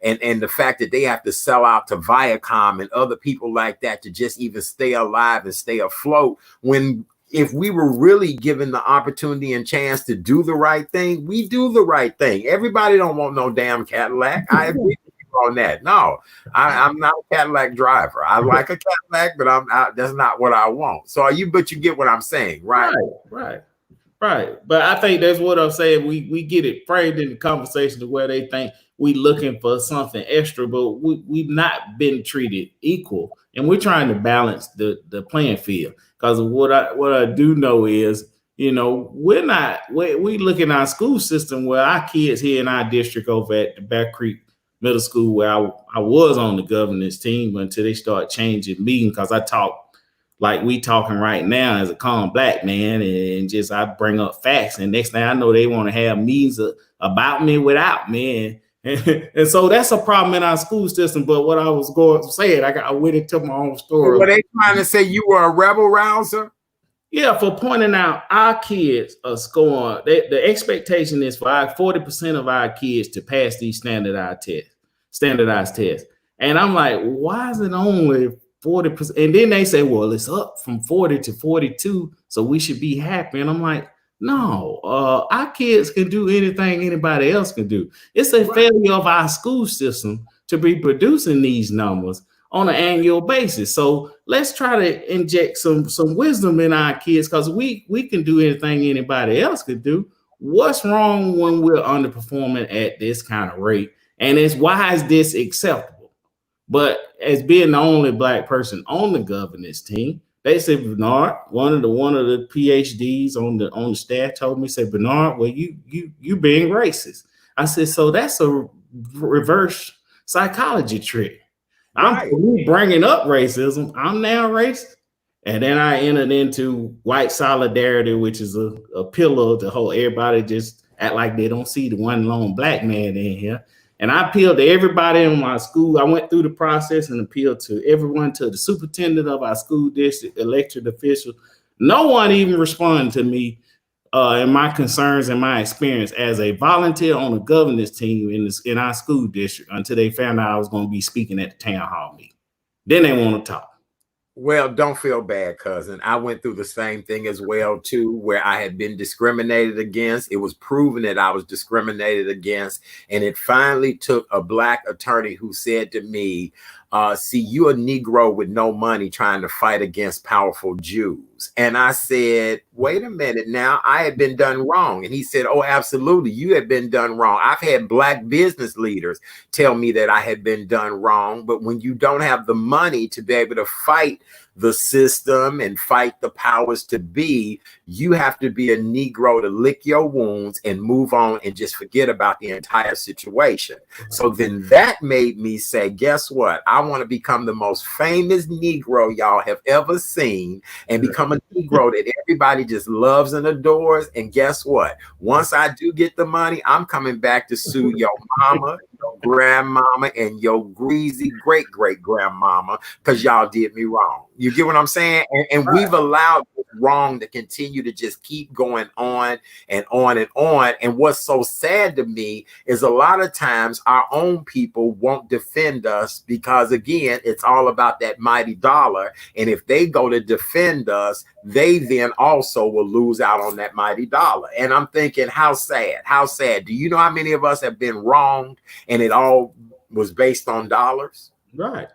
and the fact that they have to sell out to Viacom and other people like that to just even stay alive and stay afloat, when if we were really given the opportunity and chance to do the right thing, we do the right thing. Everybody don't want no damn Cadillac. I agree with you on that. No, I'm not a Cadillac driver. I like a Cadillac, but that's not what I want. So but you get what I'm saying, right? Right. But I think that's what I'm saying. We get it framed in the conversation to where they think we looking for something extra, but we've not been treated equal. And we're trying to balance the playing field. Because what I do know is, we look at our school system where our kids here in our district over at the Back Creek Middle School, where I was on the governance team until they start changing me, because I talk like we talking right now as a calm Black man, and just I bring up facts, and next thing I know, they want to have meetings about me without me. And so that's a problem in our school system. But what I was going to say, I went into my own story. Were they trying to say you were a rebel rouser? Yeah, for pointing out our kids are scoring. The expectation is for 40% of our kids to pass these standardized tests. And I'm like, why is it only 40%? And then they say, well, it's up from 40 to 42, so we should be happy. And I'm like, no, our kids can do anything anybody else can do. It's a failure of our school system to be producing these numbers on an annual basis. So let's try to inject some wisdom in our kids, because we can do anything anybody else could do. What's wrong when we're underperforming at this kind of rate? And it's why is this acceptable? But as being the only Black person on the governance team, they said, Bernard, one of the PhDs on the staff told me, said, Bernard, well, you being racist. I said, so that's a reverse psychology trick. Right. I'm bringing up racism. I'm now racist. And then I entered into white solidarity, which is a pillar to hold everybody just act like they don't see the one lone Black man in here. And I appealed to everybody in my school. I went through the process and appealed to everyone, to the superintendent of our school district, elected officials. No one even responded to me and my concerns and my experience as a volunteer on the governance team in our school district until they found out I was going to be speaking at the town hall meeting. Then they want to talk. Well, don't feel bad, cousin. I went through the same thing as well, too, where I had been discriminated against. It was proven that I was discriminated against. And it finally took a Black attorney who said to me, see, you're a Negro with no money trying to fight against powerful Jews. And I said, wait a minute now, I had been done wrong. And he said, oh, absolutely, you had been done wrong. I've had Black business leaders tell me that I had been done wrong. But when you don't have the money to be able to fight the system and fight the powers to be, you have to be a Negro to lick your wounds and move on and just forget about the entire situation. So then that made me say, guess what? I want to become the most famous Negro y'all have ever seen and become a Negro that everybody just loves and adores. And guess what? Once I do get the money, I'm coming back to sue your mama, your grandmama, and your greasy great-great-grandmama because y'all did me wrong. You get what I'm saying? And right. We've allowed wrong to continue to just keep going on and on and on. And what's so sad to me is a lot of times our own people won't defend us because, again, it's all about that mighty dollar. And if they go to defend us, they then also will lose out on that mighty dollar. And I'm thinking, how sad, how sad. Do you know how many of us have been wronged and it all was based on dollars? Right.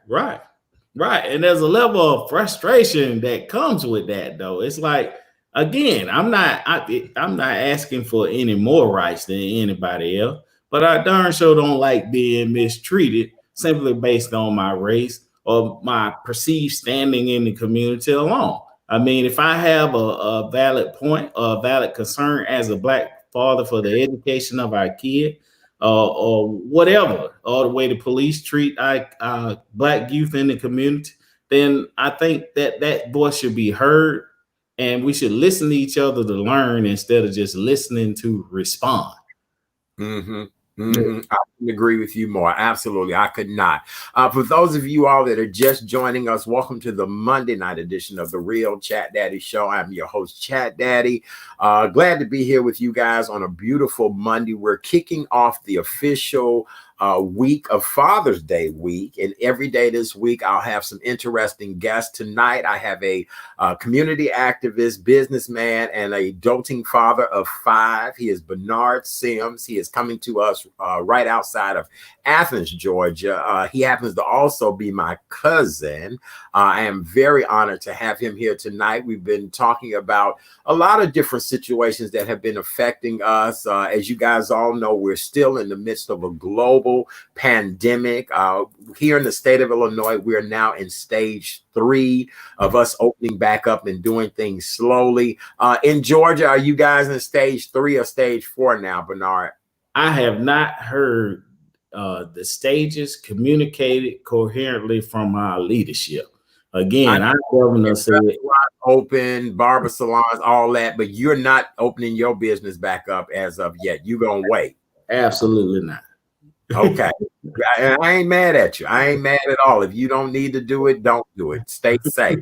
And there's a level of frustration that comes with that, though. It's like, again, I'm not asking for any more rights than anybody else, but I darn sure don't like being mistreated simply based on my race or my perceived standing in the community alone. I mean, if I have a valid point or a valid concern as a Black father for the education of our kid, or whatever, or the way the police treat Black youth in the community, then I think that voice should be heard, and we should listen to each other to learn instead of just listening to respond. Mm-hmm. Mm-hmm. I couldn't agree with you more. Absolutely. I could not. For those of you all that are just joining us, welcome to the Monday night edition of the Real Chat Daddy Show. I'm your host, Chat Daddy. Glad to be here with you guys on a beautiful Monday. We're kicking off the official week of Father's Day week. And every day this week, I'll have some interesting guests. Tonight, I have a community activist, businessman, and a doting father of 5. He is Bernard Sims. He is coming to us right outside of Athens, Georgia. He happens to also be my cousin. I am very honored to have him here tonight. We've been talking about a lot of different situations that have been affecting us. As you guys all know, we're still in the midst of a global pandemic. Here in the state of Illinois, we are now in stage 3 of us opening back up and doing things slowly. In Georgia, are you guys in stage 3 or stage 4 now, Bernard? I have not heard the stages communicated coherently from our leadership. Again, our governor said open, barber salons, all that, but you're not opening your business back up as of yet. You're gonna wait. Absolutely not. Okay. I ain't mad at you. I ain't mad at all. If you don't need to do it, don't do it. Stay safe.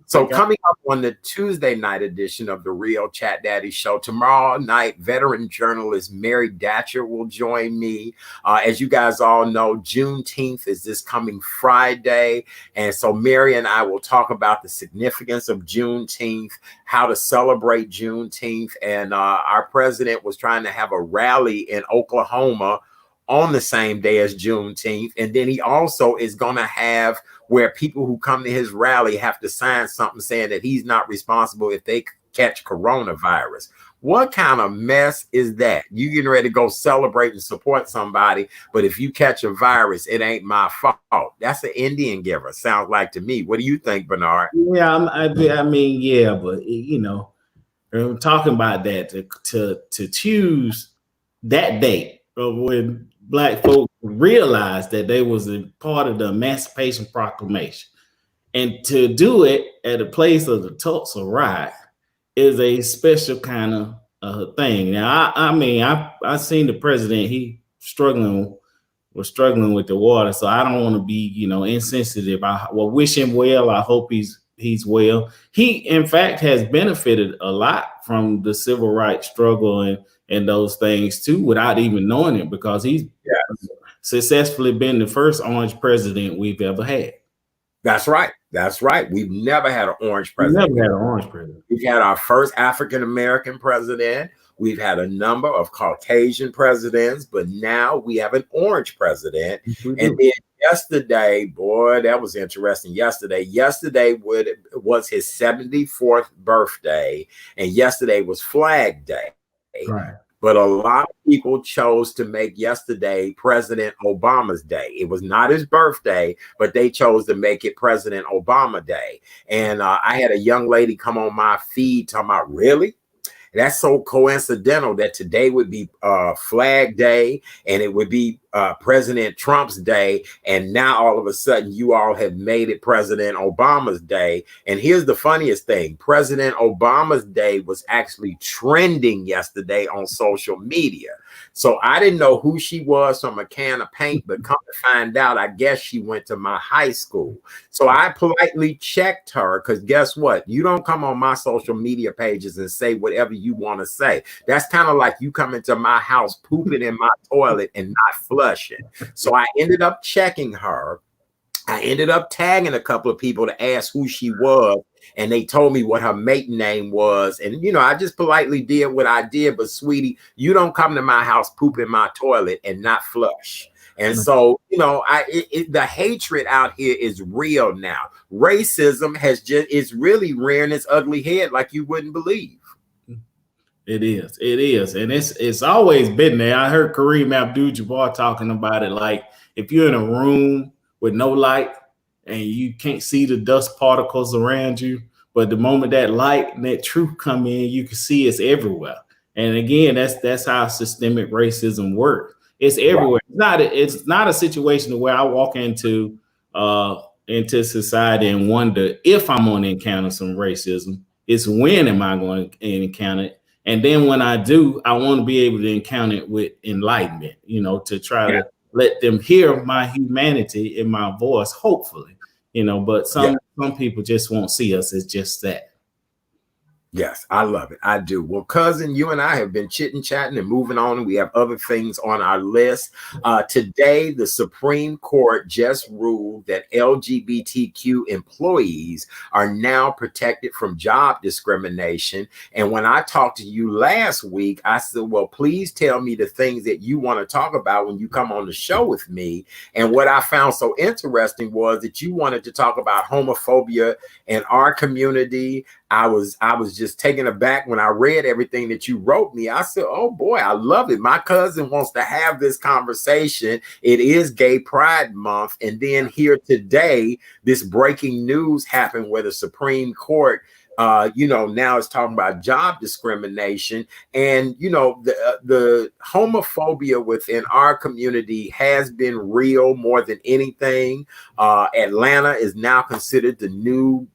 So coming up on the Tuesday night edition of the Real Chat Daddy Show, tomorrow night, veteran journalist Mary Datcher will join me. As you guys all know, Juneteenth is this coming Friday. And so Mary and I will talk about the significance of Juneteenth, how to celebrate Juneteenth. And our president was trying to have a rally in Oklahoma on the same day as Juneteenth. And then he also is going to have where people who come to his rally have to sign something saying that he's not responsible if they catch coronavirus. What kind of mess is that? You getting ready to go celebrate and support somebody, but if you catch a virus, it ain't my fault. That's an Indian giver, sounds like to me. What do you think, Bernard? Yeah, I mean, yeah, but you know, I'm talking about that to choose that date of when Black folks realized that they was a part of the Emancipation Proclamation, and to do it at a place of the Tulsa riot is a special kind of thing. Now, I mean, I seen the president. He was struggling with the water, so I don't want to be, you know, insensitive. I wish him well. I hope he's well. He, in fact, has benefited a lot from the civil rights struggle and those things too, without even knowing it, because he's successfully been the first orange president we've ever had. That's right. That's right. We've never had an orange president. We've never had an orange president. We've had our first African-American president. We've had a number of Caucasian presidents, but now we have an orange president. And then yesterday, boy, that was interesting. Yesterday was his 74th birthday, and yesterday was Flag Day. Right. But a lot of people chose to make yesterday President Obama's day. It was not his birthday, but they chose to make it President Obama Day. And I had a young lady come on my feed talking about, really? That's so coincidental that today would be Flag Day and it would be President Trump's day. And now all of a sudden you all have made it President Obama's day. And here's the funniest thing. President Obama's day was actually trending yesterday on social media. So I didn't know who she was from a can of paint, but come to find out, I guess she went to my high school. So I politely checked her, because guess what? You don't come on my social media pages and say whatever you want to say. That's kind of like you come into my house, pooping in my toilet and not flushing. So I ended up checking her. I ended up tagging a couple of people to ask who she was, and they told me what her maiden name was. And, you know, I just politely did what I did. But, sweetie, you don't come to my house, poop in my toilet, and not flush. And so, you know, the hatred out here is real now. Racism is really rearing its ugly head like you wouldn't believe. It is. And it's always been there. I heard Kareem Abdul-Jabbar talking about it. Like, if you're in a room with no light and you can't see the dust particles around you, but the moment that light and that truth come in, you can see it's everywhere. And again, that's how systemic racism works. It's everywhere. Right. It's not a situation where I walk into society and wonder if I'm going to encounter some racism. It's when am I going to encounter it? And then when I do, I want to be able to encounter it with enlightenment, you know, to try to let them hear my humanity in my voice, hopefully, you know, but some people just won't see us as just that. Yes, I love it. I do. Well, cousin, you and I have been chitting-chatting and moving on, and we have other things on our list. Today, the Supreme Court just ruled that LGBTQ employees are now protected from job discrimination. And when I talked to you last week, I said, well, please tell me the things that you want to talk about when you come on the show with me. And what I found so interesting was that you wanted to talk about homophobia in our community. I was just taken aback when I read everything that you wrote me. I said, oh boy, I love it. My cousin wants to have this conversation. It is Gay Pride Month. And then here today, this breaking news happened where the Supreme Court now it's talking about job discrimination. And, you know, the homophobia within our community has been real more than anything. Atlanta is now considered the new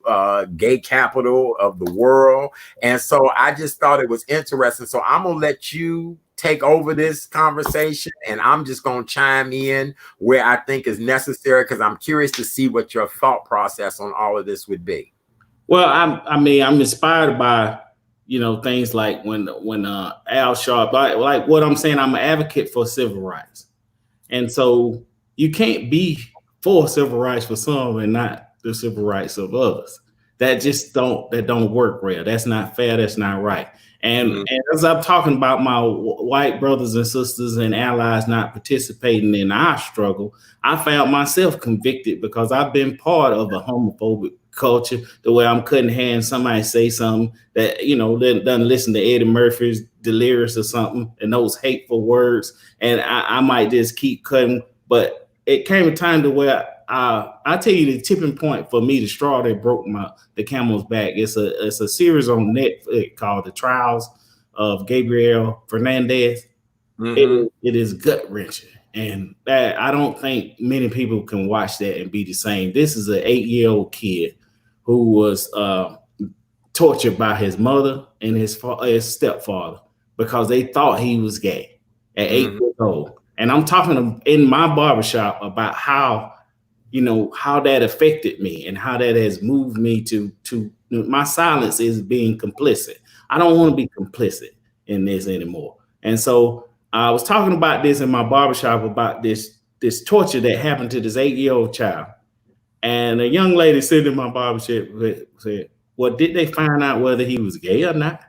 gay capital of the world. And so I just thought it was interesting. So I'm going to let you take over this conversation, and I'm just going to chime in where I think is necessary, because I'm curious to see what your thought process on all of this would be. Well, I'm inspired by, you know, things like when Al Sharpton, like what I'm saying, I'm an advocate for civil rights. And so you can't be for civil rights for some and not the civil rights of others. that just don't work real. That's not fair. That's not right. And as I'm talking about my white brothers and sisters and allies not participating in our struggle, I found myself convicted because I've been part of a homophobic culture, the way I'm cutting hands, somebody say something that, doesn't listen to Eddie Murphy's Delirious or something, and those hateful words, and I might just keep cutting. But it came a time to where I tell you the tipping point for me, the straw that broke the camel's back. It's a series on Netflix called The Trials of Gabriel Fernandez. It is gut wrenching, and that I don't think many people can watch that and be the same. This is an 8-year-old kid who was tortured by his mother and his stepfather because they thought he was gay at 8 years old. And I'm talking in my barbershop about how that affected me and how that has moved me to my silence is being complicit. I don't want to be complicit in this anymore. And so I was talking about this in my barbershop about this torture that happened to this 8-year-old child. And a young lady sitting in my barbershop said, well, did they find out whether he was gay or not?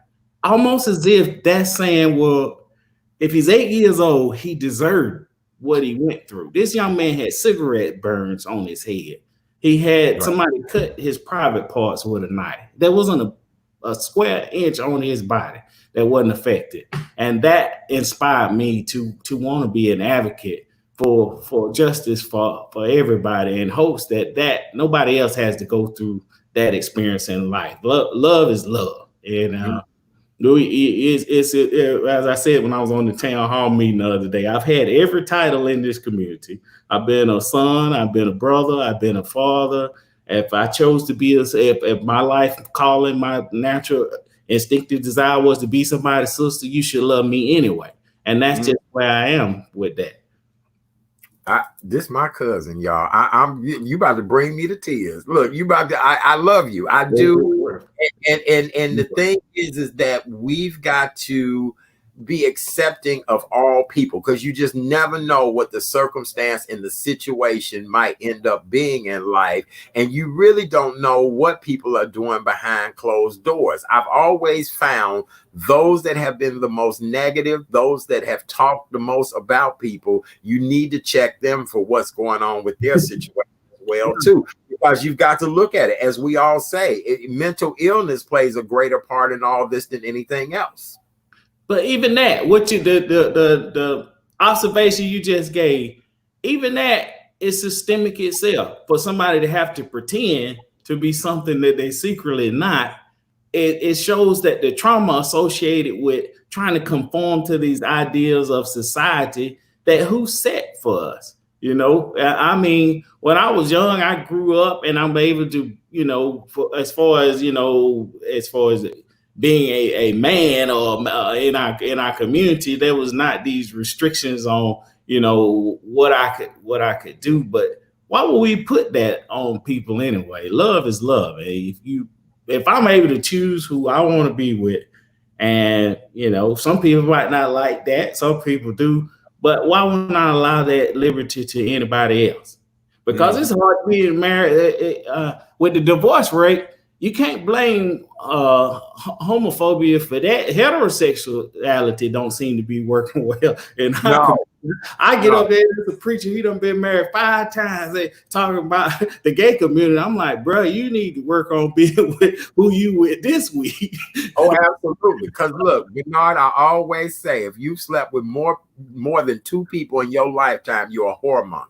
Almost as if that's saying, well, if he's 8 years old, he deserved what he went through. This young man had cigarette burns on his head. He had somebody cut his private parts with a knife. There wasn't a square inch on his body that wasn't affected. And that inspired me to want to be an advocate for justice for everybody, in hopes that nobody else has to go through that experience in life. Love is love. And as I said when I was on the town hall meeting the other day, I've had every title in this community. I've been a son, I've been a brother, I've been a father. If I chose to be, if my life calling, my natural instinctive desire was to be somebody's sister, you should love me anyway. And that's just where I am with that. This my cousin, y'all. You about to bring me to tears. Look, I love you. I do. And the thing is that we've got to be accepting of all people, because you just never know what the circumstance and the situation might end up being in life. And you really don't know what people are doing behind closed doors. I've always found those that have been the most negative, those that have talked the most about people, you need to check them for what's going on with their situation as well too, because you've got to look at it. As we all say, mental illness plays a greater part in all this than anything else. But even that, the observation you just gave, even that is systemic itself. For somebody to have to pretend to be something that they secretly not, it shows that the trauma associated with trying to conform to these ideas of society that who set for us. I mean, when I was young, I grew up and I'm able to, as far as being a man or in our community, there was not these restrictions on what I could do. But why would we put that on people anyway? Love is love. If I'm able to choose who I want to be with, and some people might not like that, some people do, but why would I allow that liberty to anybody else? Because it's hard to be married with the divorce rate. You can't blame homophobia for that. Heterosexuality don't seem to be working well. And I get up there as a preacher. He done been married 5 times. They talking about the gay community. I'm like, bro, you need to work on being with who you with this week. Oh, absolutely. Because look, Bernard, I always say, if you slept with more than 2 people in your lifetime, you're a whoremonger.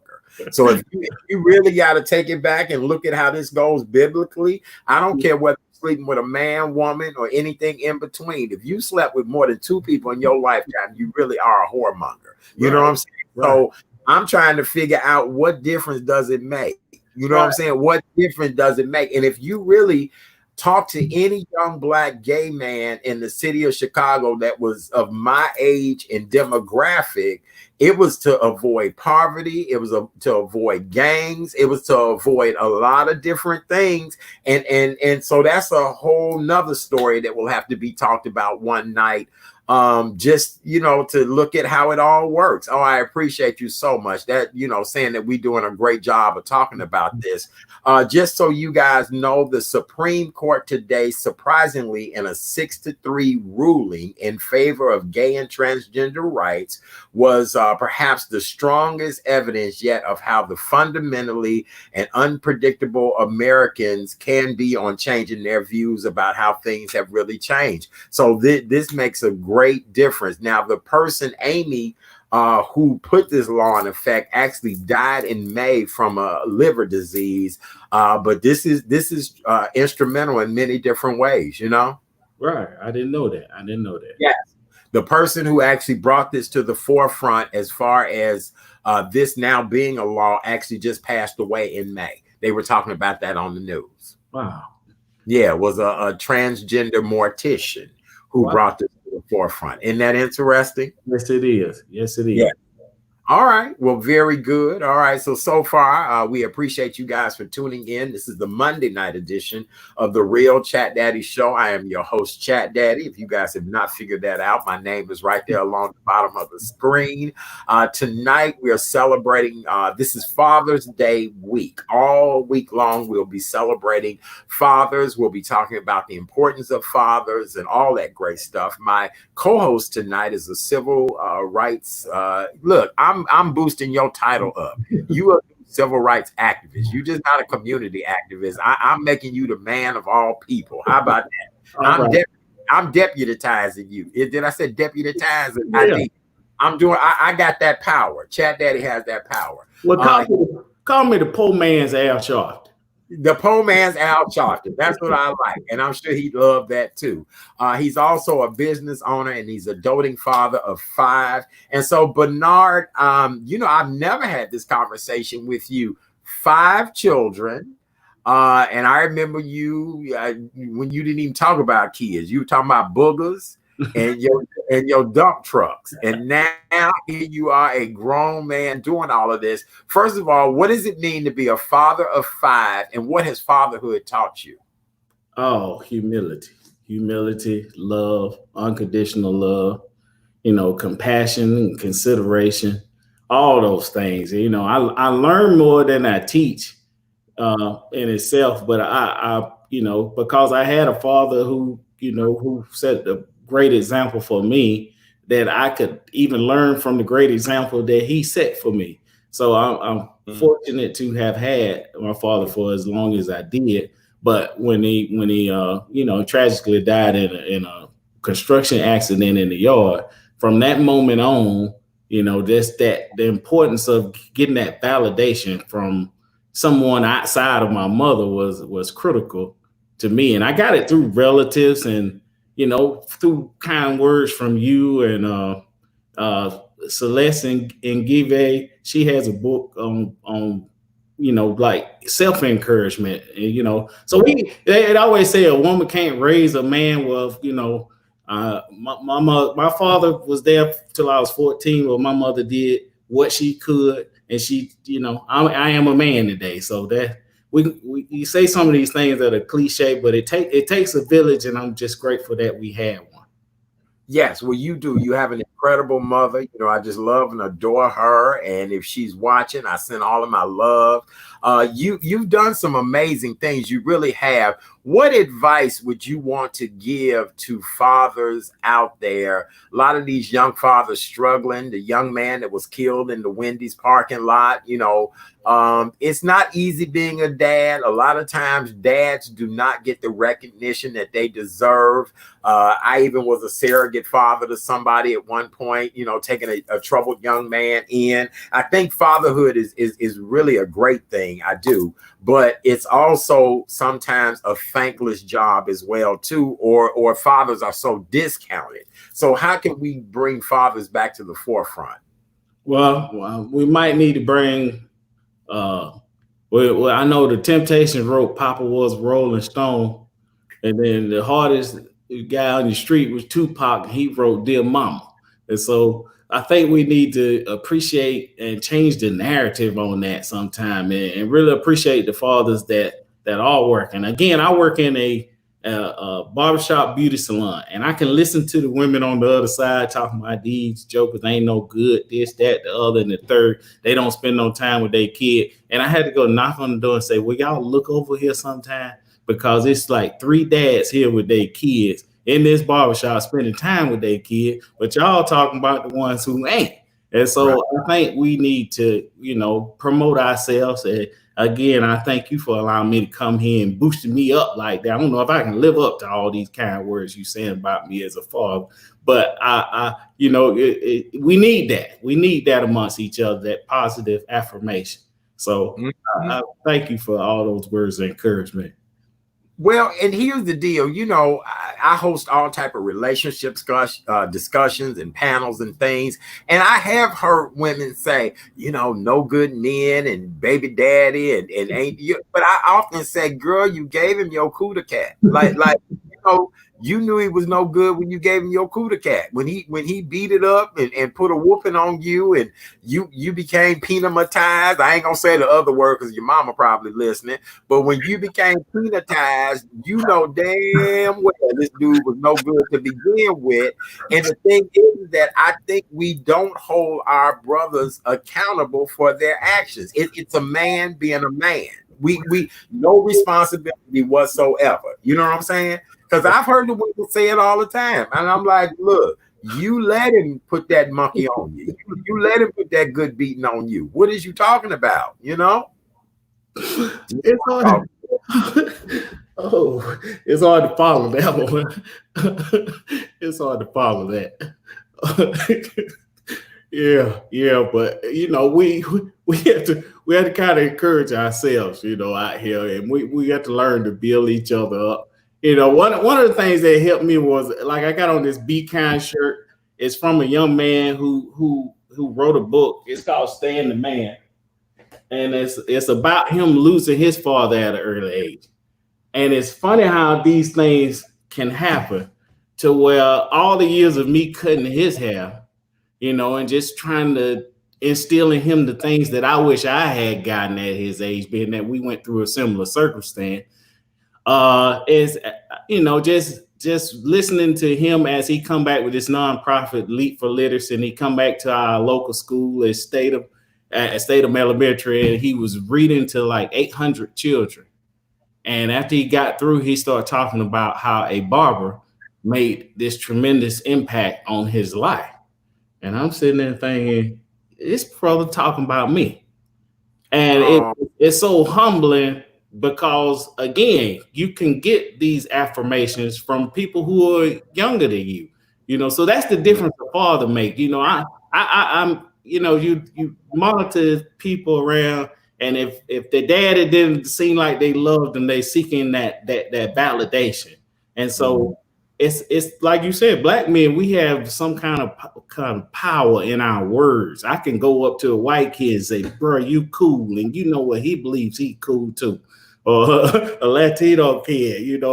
So if you really got to take it back and look at how this goes biblically, I don't care whether you're sleeping with a man, woman, or anything in between. If you slept with more than 2 people in your lifetime, you really are a whoremonger. You know what I'm saying? Right. So I'm trying to figure out what difference does it make? You know what I'm saying? What difference does it make? And if you really talk to any young Black gay man in the city of Chicago that was of my age and demographic, it was to avoid poverty. It was to avoid gangs. It was to avoid a lot of different things. And so that's a whole nother story that will have to be talked about one night just, to look at how it all works. Oh, I appreciate you so much, that, saying that we're doing a great job of talking about this. Just so you guys know, the Supreme Court today, surprisingly, in a 6-3 ruling in favor of gay and transgender rights, was perhaps the strongest evidence yet of how the fundamentally and unpredictable Americans can be on changing their views about how things have really changed. So this makes a great difference. Now, the person, Amy, who put this law in effect, actually died in May from a liver disease. But this is instrumental in many different ways, Right. I didn't know that. Yes. The person who actually brought this to the forefront as far as this now being a law actually just passed away in May. They were talking about that on the news. Wow. Yeah, it was a transgender mortician who brought this to the forefront. Isn't that interesting? Yes, it is. Yeah. All right. Well, very good. All right. So far, we appreciate you guys for tuning in. This is the Monday night edition of the Real Chat Daddy Show. I am your host, Chat Daddy. If you guys have not figured that out, my name is right there along the bottom of the screen. Tonight, we are celebrating, this is Father's Day week. All week long, we'll be celebrating fathers. We'll be talking about the importance of fathers and all that great stuff. My co-host tonight is a civil rights. Look, I'm boosting your title up. You are a civil rights activist. You're just not a community activist. I'm making you the man of all people. How about that? I'm deputizing you. Did I say deputizing? Yeah. I got that power. Chat Daddy has that power. Well, call me the poor man's Al Sharpton. The poor man's Al Sharpton. That's what I like. And I'm sure he'd love that too. He's also a business owner and he's a doting father of 5. And so Bernard, I've never had this conversation with you. 5 children. And I remember you when you didn't even talk about kids. You were talking about boogers and your dump trucks. And now here you are, a grown man doing all of this. First of all, what does it mean to be a father of 5, and what has fatherhood taught you? Oh, humility, love, unconditional love, compassion and consideration, all those things. I learn more than I teach in itself, but I because I had a father who set the great example for me, that I could even learn from the great example that he set for me. So I'm fortunate to have had my father for as long as I did. But when he tragically died in a construction accident in the yard, from that moment on, the importance of getting that validation from someone outside of my mother was critical to me. And I got it through relatives and through kind words from you and Celeste and Give. She has a book on like self-encouragement. So they always say a woman can't raise a man. Well, my father was there till I was 14, but my mother did what she could, and she, I am a man today. So that you say some of these things that are cliche, but it takes a village, and I'm just grateful that we had one. Yes, well, you do. You have an incredible mother. I just love and adore her. And if she's watching, I send all of my love. You've done some amazing things. You really have. What advice would you want to give to fathers out there? A lot of these young fathers struggling. The young man that was killed in the Wendy's parking lot, it's not easy being a dad. A lot of times dads do not get the recognition that they deserve. I even was a surrogate father to somebody at one point, taking a troubled young man in. I think fatherhood is really a great thing. I do. But it's also sometimes a thankless job as well, too, or fathers are so discounted. So how can we bring fathers back to the forefront? Well, we might need to bring well, I know the Temptations wrote Papa Was Rolling Stone, and then the hardest guy on the street was Tupac, and he wrote Dear Mama. And so I think we need to appreciate and change the narrative on that sometime, and really appreciate the fathers that are working. Again, I work in a barbershop beauty salon, and I can listen to the women on the other side talking about these jokers ain't no good, this, that, the other, and the third. They don't spend no time with their kid. And I had to go knock on the door and say, "Will y'all look over here sometime?" Because it's like 3 dads here with their kids in this barbershop spending time with their kid, but y'all talking about the ones who ain't. And so I think we need to, promote ourselves. And again, I thank you for allowing me to come here and boosting me up like that. I don't know if I can live up to all these kind words you saying about me as a father, but we need that. We need that amongst each other, that positive affirmation. So I thank you for all those words of encouragement. Well, and here's the deal. I host all type of relationship discussions and panels and things. And I have heard women say, no good men and baby daddy and ain't you. But I often say, girl, you gave him your cooter cat. Like, you knew he was no good when you gave him your cooter cat. When he beat it up and put a whooping on you and you became peanutized. I ain't gonna say the other word because your mama probably listening. But when you became peanutized, damn well this dude was no good to begin with. And the thing is that I think we don't hold our brothers accountable for their actions. It's a man being a man. We no responsibility whatsoever. You know what I'm saying? Because I've heard the women say it all the time. And I'm like, look, you let him put that monkey on you. You let him put that good beating on you. What is you talking about? It's hard. It's hard to follow that one. It's hard to follow that. Yeah, but we have to kind of encourage ourselves, out here, and we have to learn to build each other up. One of the things that helped me was, like, I got on this Be Kind shirt. It's from a young man who wrote a book. It's called Staying the Man, and it's about him losing his father at an early age. And it's funny how these things can happen, to where all the years of me cutting his hair, and just trying to instill in him the things that I wish I had gotten at his age, being that we went through a similar circumstance. Is just listening to him as he come back with this nonprofit Leap for Literacy, and he come back to our local school at Statham Elementary, and he was reading to like 800 children. And after he got through, he started talking about how a barber made this tremendous impact on his life. And I'm sitting there thinking, this brother talking about me. And it's so humbling, because again, you can get these affirmations from people who are younger than you, so that's the difference a father make. I'm you monitor people around, and if their daddy didn't seem like they loved them, they seeking that validation. And so it's like you said, black men, we have some kind of power in our words. I can go up to a white kid and say, bro, you cool, and what he believes, he cool too. Or a Latino kid,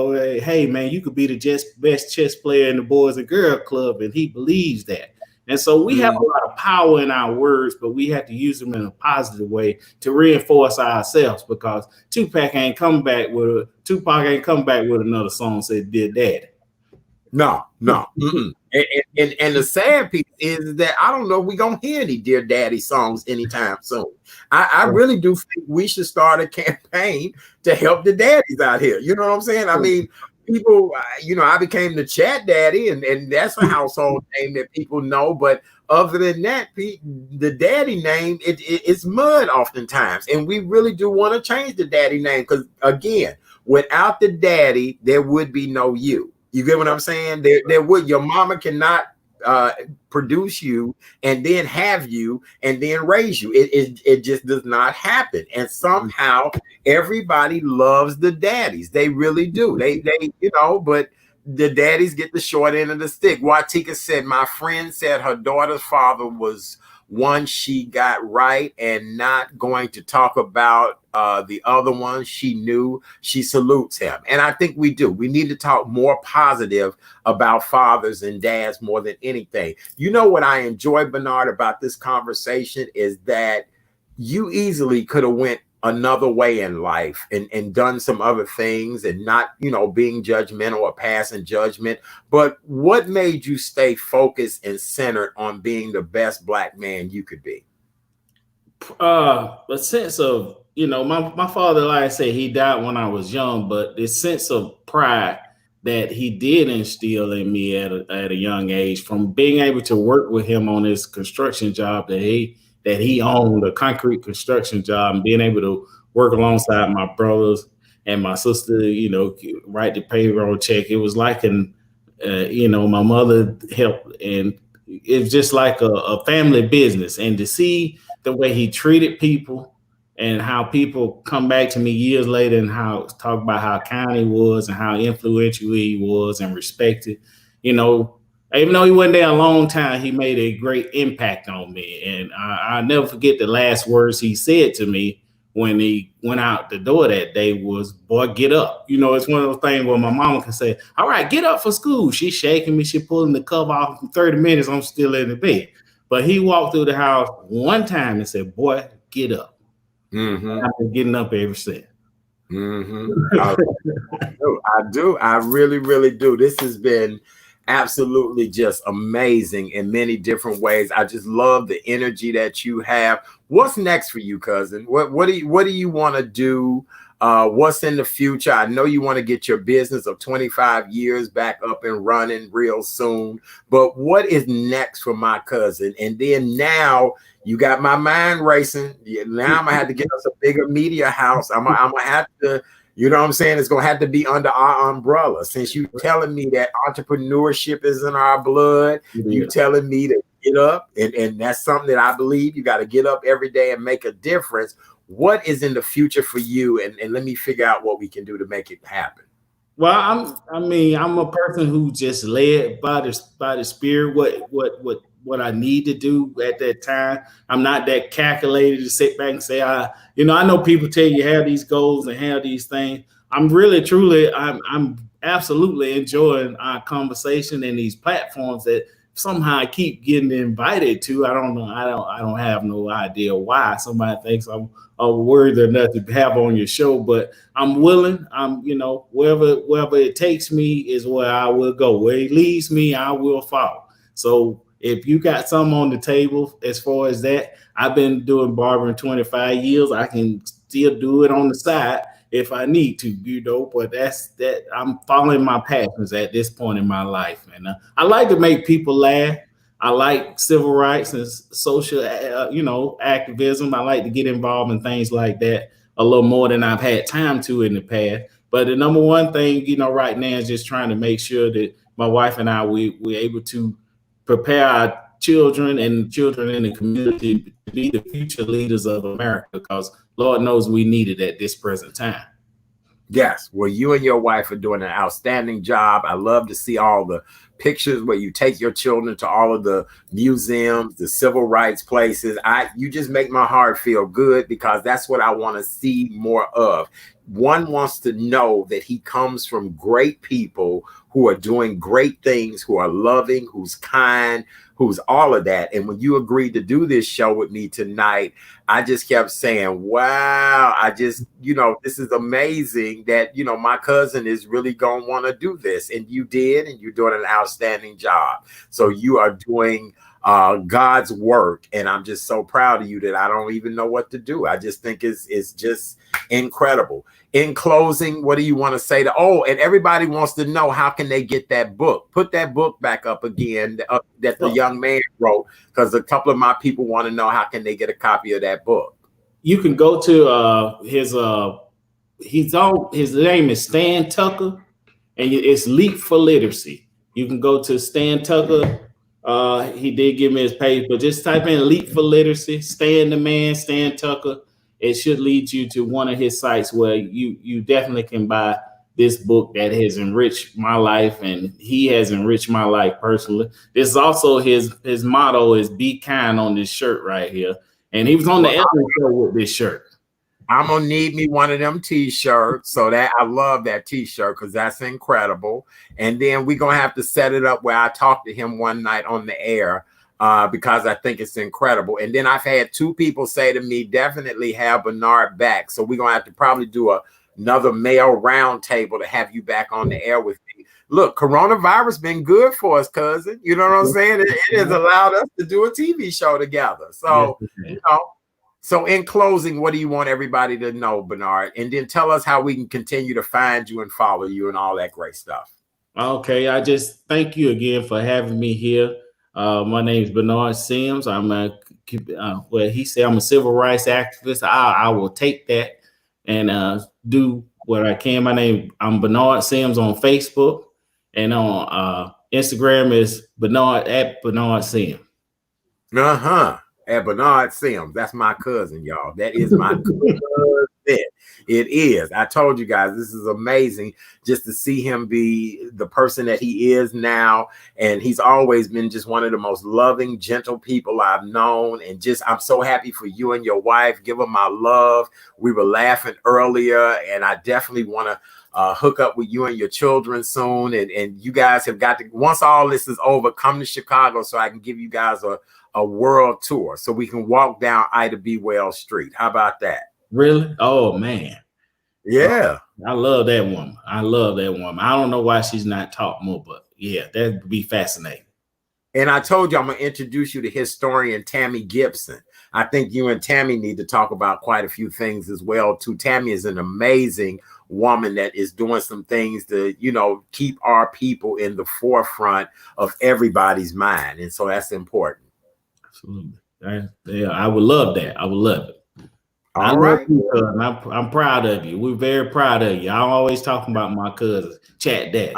hey man, you could be the best chess player in the Boys and Girls Club, and he believes that. And so we have a lot of power in our words, but we have to use them in a positive way to reinforce ourselves, because Tupac ain't come back with another song said "Dear Daddy." No. And the sad piece is that I don't know if we're gonna hear any Dear Daddy songs anytime soon. I really do think we should start a campaign to help the daddies out here. You know what I'm saying? I mean, people, I became the chat daddy, and that's a household name that people know. But other than that, the daddy name, it's mud oftentimes. And we really do want to change the daddy name, because again, without the daddy, there would be no you. You get what I'm saying? Your mama cannot produce you and then have you and then raise you. It just does not happen. And somehow everybody loves the daddies. They really do. They but the daddies get the short end of the stick. Watika said, my friend said her daughter's father was one she got right and not going to talk about the other one she knew. She salutes him. And I think we do. We need to talk more positive about fathers and dads more than anything. You know what I enjoy, Bernard, about this conversation is that you easily could have went another way in life and done some other things and not, being judgmental or passing judgment. But what made you stay focused and centered on being the best Black man you could be? A sense of, my father, like I said, he died when I was young, but this sense of pride that he did instill in me at a young age, from being able to work with him on his construction job that he owned, a concrete construction job, and being able to work alongside my brothers and my sister, write the payroll check. It was like my mother helped, and it's just like a family business. And to see the way he treated people and how people come back to me years later and talk about how kind he was and how influential he was and respected, even though he wasn't there a long time, he made a great impact on me. And I'll never forget the last words he said to me when he went out the door that day was, "Boy, get up." It's one of those things where my mama can say, "All right, get up for school." She's shaking me. She's pulling the cover off. In 30 minutes, I'm still in the bed. But he walked through the house one time and said, "Boy, get up." Mm-hmm. I've been getting up ever since. Mm-hmm. I do. I really, really do. This has been absolutely just amazing in many different ways. I just love the energy that you have. What's next for you, cousin? What do you want to do? What's in the future? I know you want to get your business of 25 years back up and running real soon, but what is next for my cousin? And then now you got my mind racing. Now I'm gonna have to get us a bigger media house. I'm gonna have to, you know what I'm saying? It's gonna have to be under our umbrella. Since you telling me that entrepreneurship is in our blood, you telling me to get up, and that's something that I believe. You got to get up every day and make a difference. What is in the future for you? And let me figure out what we can do to make it happen. Well, I'm a person who just led by the spirit, what I need to do at that time. I'm not that calculated to sit back and say, I know people tell you have these goals and have these things. I'm really, truly, I'm absolutely enjoying our conversation and these platforms that somehow I keep getting invited to. I don't know. I don't have no idea why. Somebody thinks I'm worthy enough to have on your show, but I'm willing. I'm, wherever it takes me is where I will go. Where it leads me, I will follow. So if you got something on the table as far as that, I've been doing barbering 25 years. I can still do it on the side if I need to, but that's that. I'm following my passions at this point in my life. And I like to make people laugh. I like civil rights and social, activism. I like to get involved in things like that a little more than I've had time to in the past. But the number one thing, right now is just trying to make sure that my wife and I, we're able to prepare our children and children in the community to be the future leaders of America, because Lord knows we need it at this present time. Yes. Well, you and your wife are doing an outstanding job. I love to see all the pictures where you take your children to all of the museums, the civil rights places. You just make my heart feel good, because that's what I want to see more of. One wants to know that he comes from great people who are doing great things, who are loving, who's kind, who's all of that. And when you agreed to do this show with me tonight, I just kept saying, wow, this is amazing that, my cousin is really going to want to do this. And you did, and you're doing an outstanding job. So you are doing God's work. And I'm just so proud of you that I don't even know what to do. I just think it's just incredible. In closing, what do you want to say and everybody wants to know, how can they get that book? Put that book back up again that the young man wrote, because a couple of my people want to know, how can they get a copy of that book? You can go to his name is Stan Tucker, and it's Leap for Literacy. You can go to Stan Tucker. He did give me his page, but just type in Leap for Literacy, Stan the Man, Stan Tucker. It should lead you to one of his sites where you definitely can buy this book that has enriched my life, and he has enriched my life personally. This is also his motto is "Be kind" on this shirt right here. And he was on the Ellen show with this shirt. I'm gonna need me one of them t-shirts. So that I love that t-shirt, because that's incredible. And then we're gonna have to set it up where I talked to him one night on the air because I think it's incredible. And then I've had two people say to me, definitely have Bernard back. So we're going to have to probably do another male roundtable to have you back on the air with me. Look, coronavirus been good for us, cousin. You know what I'm saying? It has allowed us to do a TV show together. So, so in closing, what do you want everybody to know, Bernard? And then tell us how we can continue to find you and follow you and all that great stuff. Okay, I just thank you again for having me here. My name is Bernard Sims. I'm he said I'm a civil rights activist. I will take that and do what I can. I'm Bernard Sims on Facebook, and on Instagram is Bernard Sims. At Bernard Sims. That's my cousin, y'all. That is my cousin. It is. I told you guys, this is amazing just to see him be the person that he is now. And he's always been just one of the most loving, gentle people I've known. And just, I'm so happy for you and your wife. Give them my love. We were laughing earlier, and I definitely want to hook up with you and your children soon. And you guys have got to, once all this is over, come to Chicago so I can give you guys a world tour so we can walk down Ida B. Wells Street. How about that? Really? Oh, man. Yeah. I love that woman. I don't know why she's not taught more, but yeah, that'd be fascinating. And I told you I'm going to introduce you to historian Tammy Gibson. I think you and Tammy need to talk about quite a few things as well, too. Tammy is an amazing woman that is doing some things to, keep our people in the forefront of everybody's mind. And so that's important. Absolutely. Yeah, I would love that. I would love it. All right. I'm proud of you. We're very proud of you. I'm always talking about my cousins, Chat Daddy.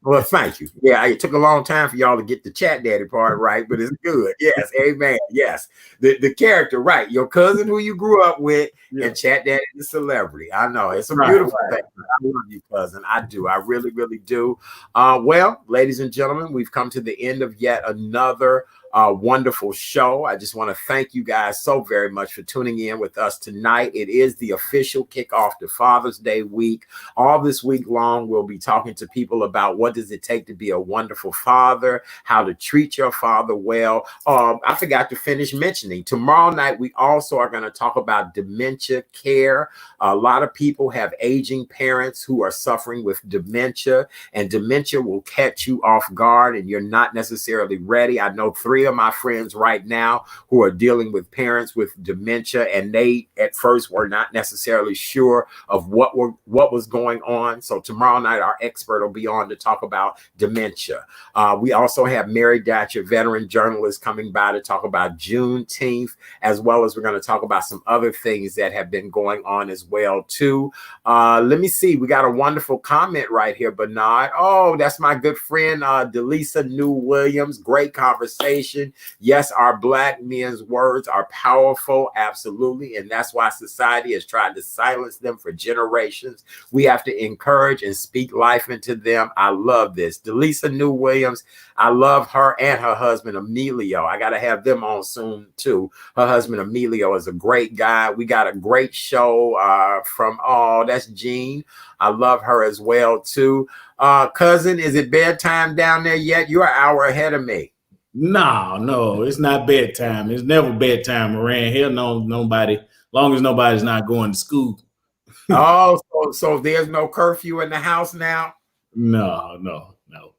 Well, thank you. Yeah, it took a long time for y'all to get the Chat Daddy part right, but it's good. Yes, amen. Yes, the character, right? Your cousin who you grew up with, and Chat Daddy, the celebrity. I know it's a beautiful thing. I love you, cousin. I do. I really, really do. Well, ladies and gentlemen, we've come to the end of yet another wonderful show. I just want to thank you guys so very much for tuning in with us tonight. It is the official kickoff to Father's Day week. All this week long, we'll be talking to people about what does it take to be a wonderful father, how to treat your father well. I forgot to finish mentioning, tomorrow night, we also are going to talk about dementia care. A lot of people have aging parents who are suffering with dementia, and dementia will catch you off guard and you're not necessarily ready. I know 3 of my friends right now who are dealing with parents with dementia, and they at first were not necessarily sure of what was going on. So tomorrow night, our expert will be on to talk about dementia. We also have Mary Datcher, veteran journalist, coming by to talk about Juneteenth, as well as we're going to talk about some other things that have been going on as well, too. Let me see. We got a wonderful comment right here, Bernard. Oh, that's my good friend, Delisa New Williams. Great conversation. Yes, our Black men's words are powerful. Absolutely. And that's why society has tried to silence them for generations. We have to encourage and speak life into them. I love this. Delisa New Williams, I love her and her husband, Emilio. I got to have them on soon, too. Her husband, Emilio, is a great guy. We got a great show that's Jean. I love her as well, too. Cousin, is it bedtime down there yet? You're an hour ahead of me. No, it's not bedtime. It's never bedtime around here. No, nobody, long as nobody's not going to school. Oh, so there's no curfew in the house now? No.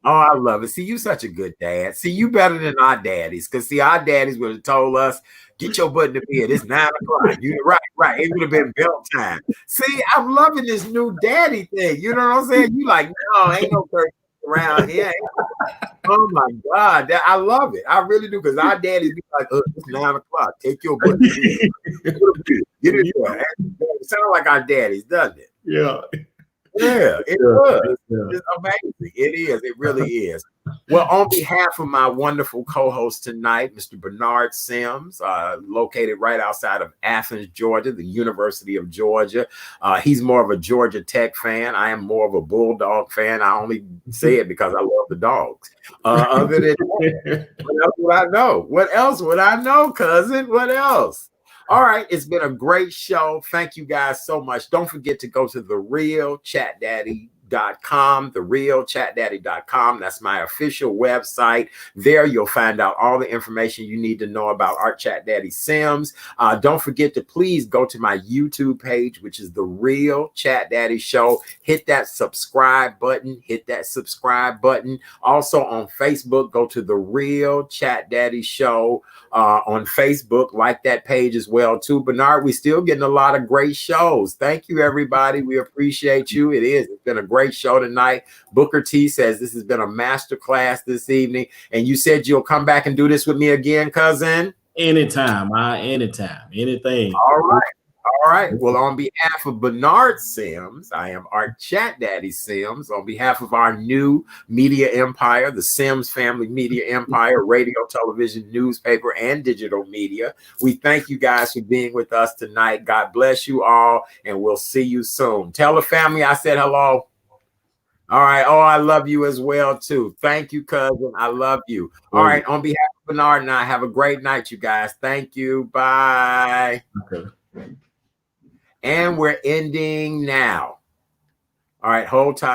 Oh, I love it. See, you such a good dad. See, you better than our daddies. Because see, our daddies would have told us, get your butt in the bed. It's 9 o'clock. You're right. It would have been bell time. See, I'm loving this new daddy thing. You know what I'm saying? You like, no, ain't no curfew around here. Oh my God, I love it. I really do, because our daddies be like, it's 9 o'clock. Take your butt. Get it there. It sounds like our daddies, doesn't it? Yeah. Yeah, it does. It's amazing. It is. It really is. Well, on behalf of my wonderful co-host tonight, Mr. Bernard Sims, located right outside of Athens, Georgia, the University of Georgia. He's more of a Georgia Tech fan. I am more of a Bulldog fan. I only say it because I love the dogs. Other than that, what else would I know? What else would I know, cousin? What else? All right, it's been a great show. Thank you guys so much. Don't forget to go to therealchatdaddy.com therealchatdaddy.com, therealchatdaddy.com. That's my official website. There you'll find out all the information you need to know about Art Chat Daddy Sims. Don't forget to please go to my YouTube page, which is The Real Chat Daddy Show. Hit that subscribe button. Also on Facebook, go to The Real Chat Daddy Show on Facebook. Like that page as well too. Bernard, we're still getting a lot of great shows. Thank you, everybody. We appreciate you. It's been a great show tonight. Booker T says this has been a master class this evening. And you said you'll come back and do this with me again, cousin? Anytime, anything. All right. Well, on behalf of Bernard Sims, I am Art Chat Daddy Sims. On behalf of our new media empire, the Sims Family Media Empire, radio, television, newspaper, and digital media, we thank you guys for being with us tonight. God bless you all, and we'll see you soon. Tell the family I said hello. All right. Oh, I love you as well, too. Thank you, cousin. I love you. All right. On behalf of Bernard and I, have a great night, you guys. Thank you. Bye. Okay. And we're ending now. All right, hold tight.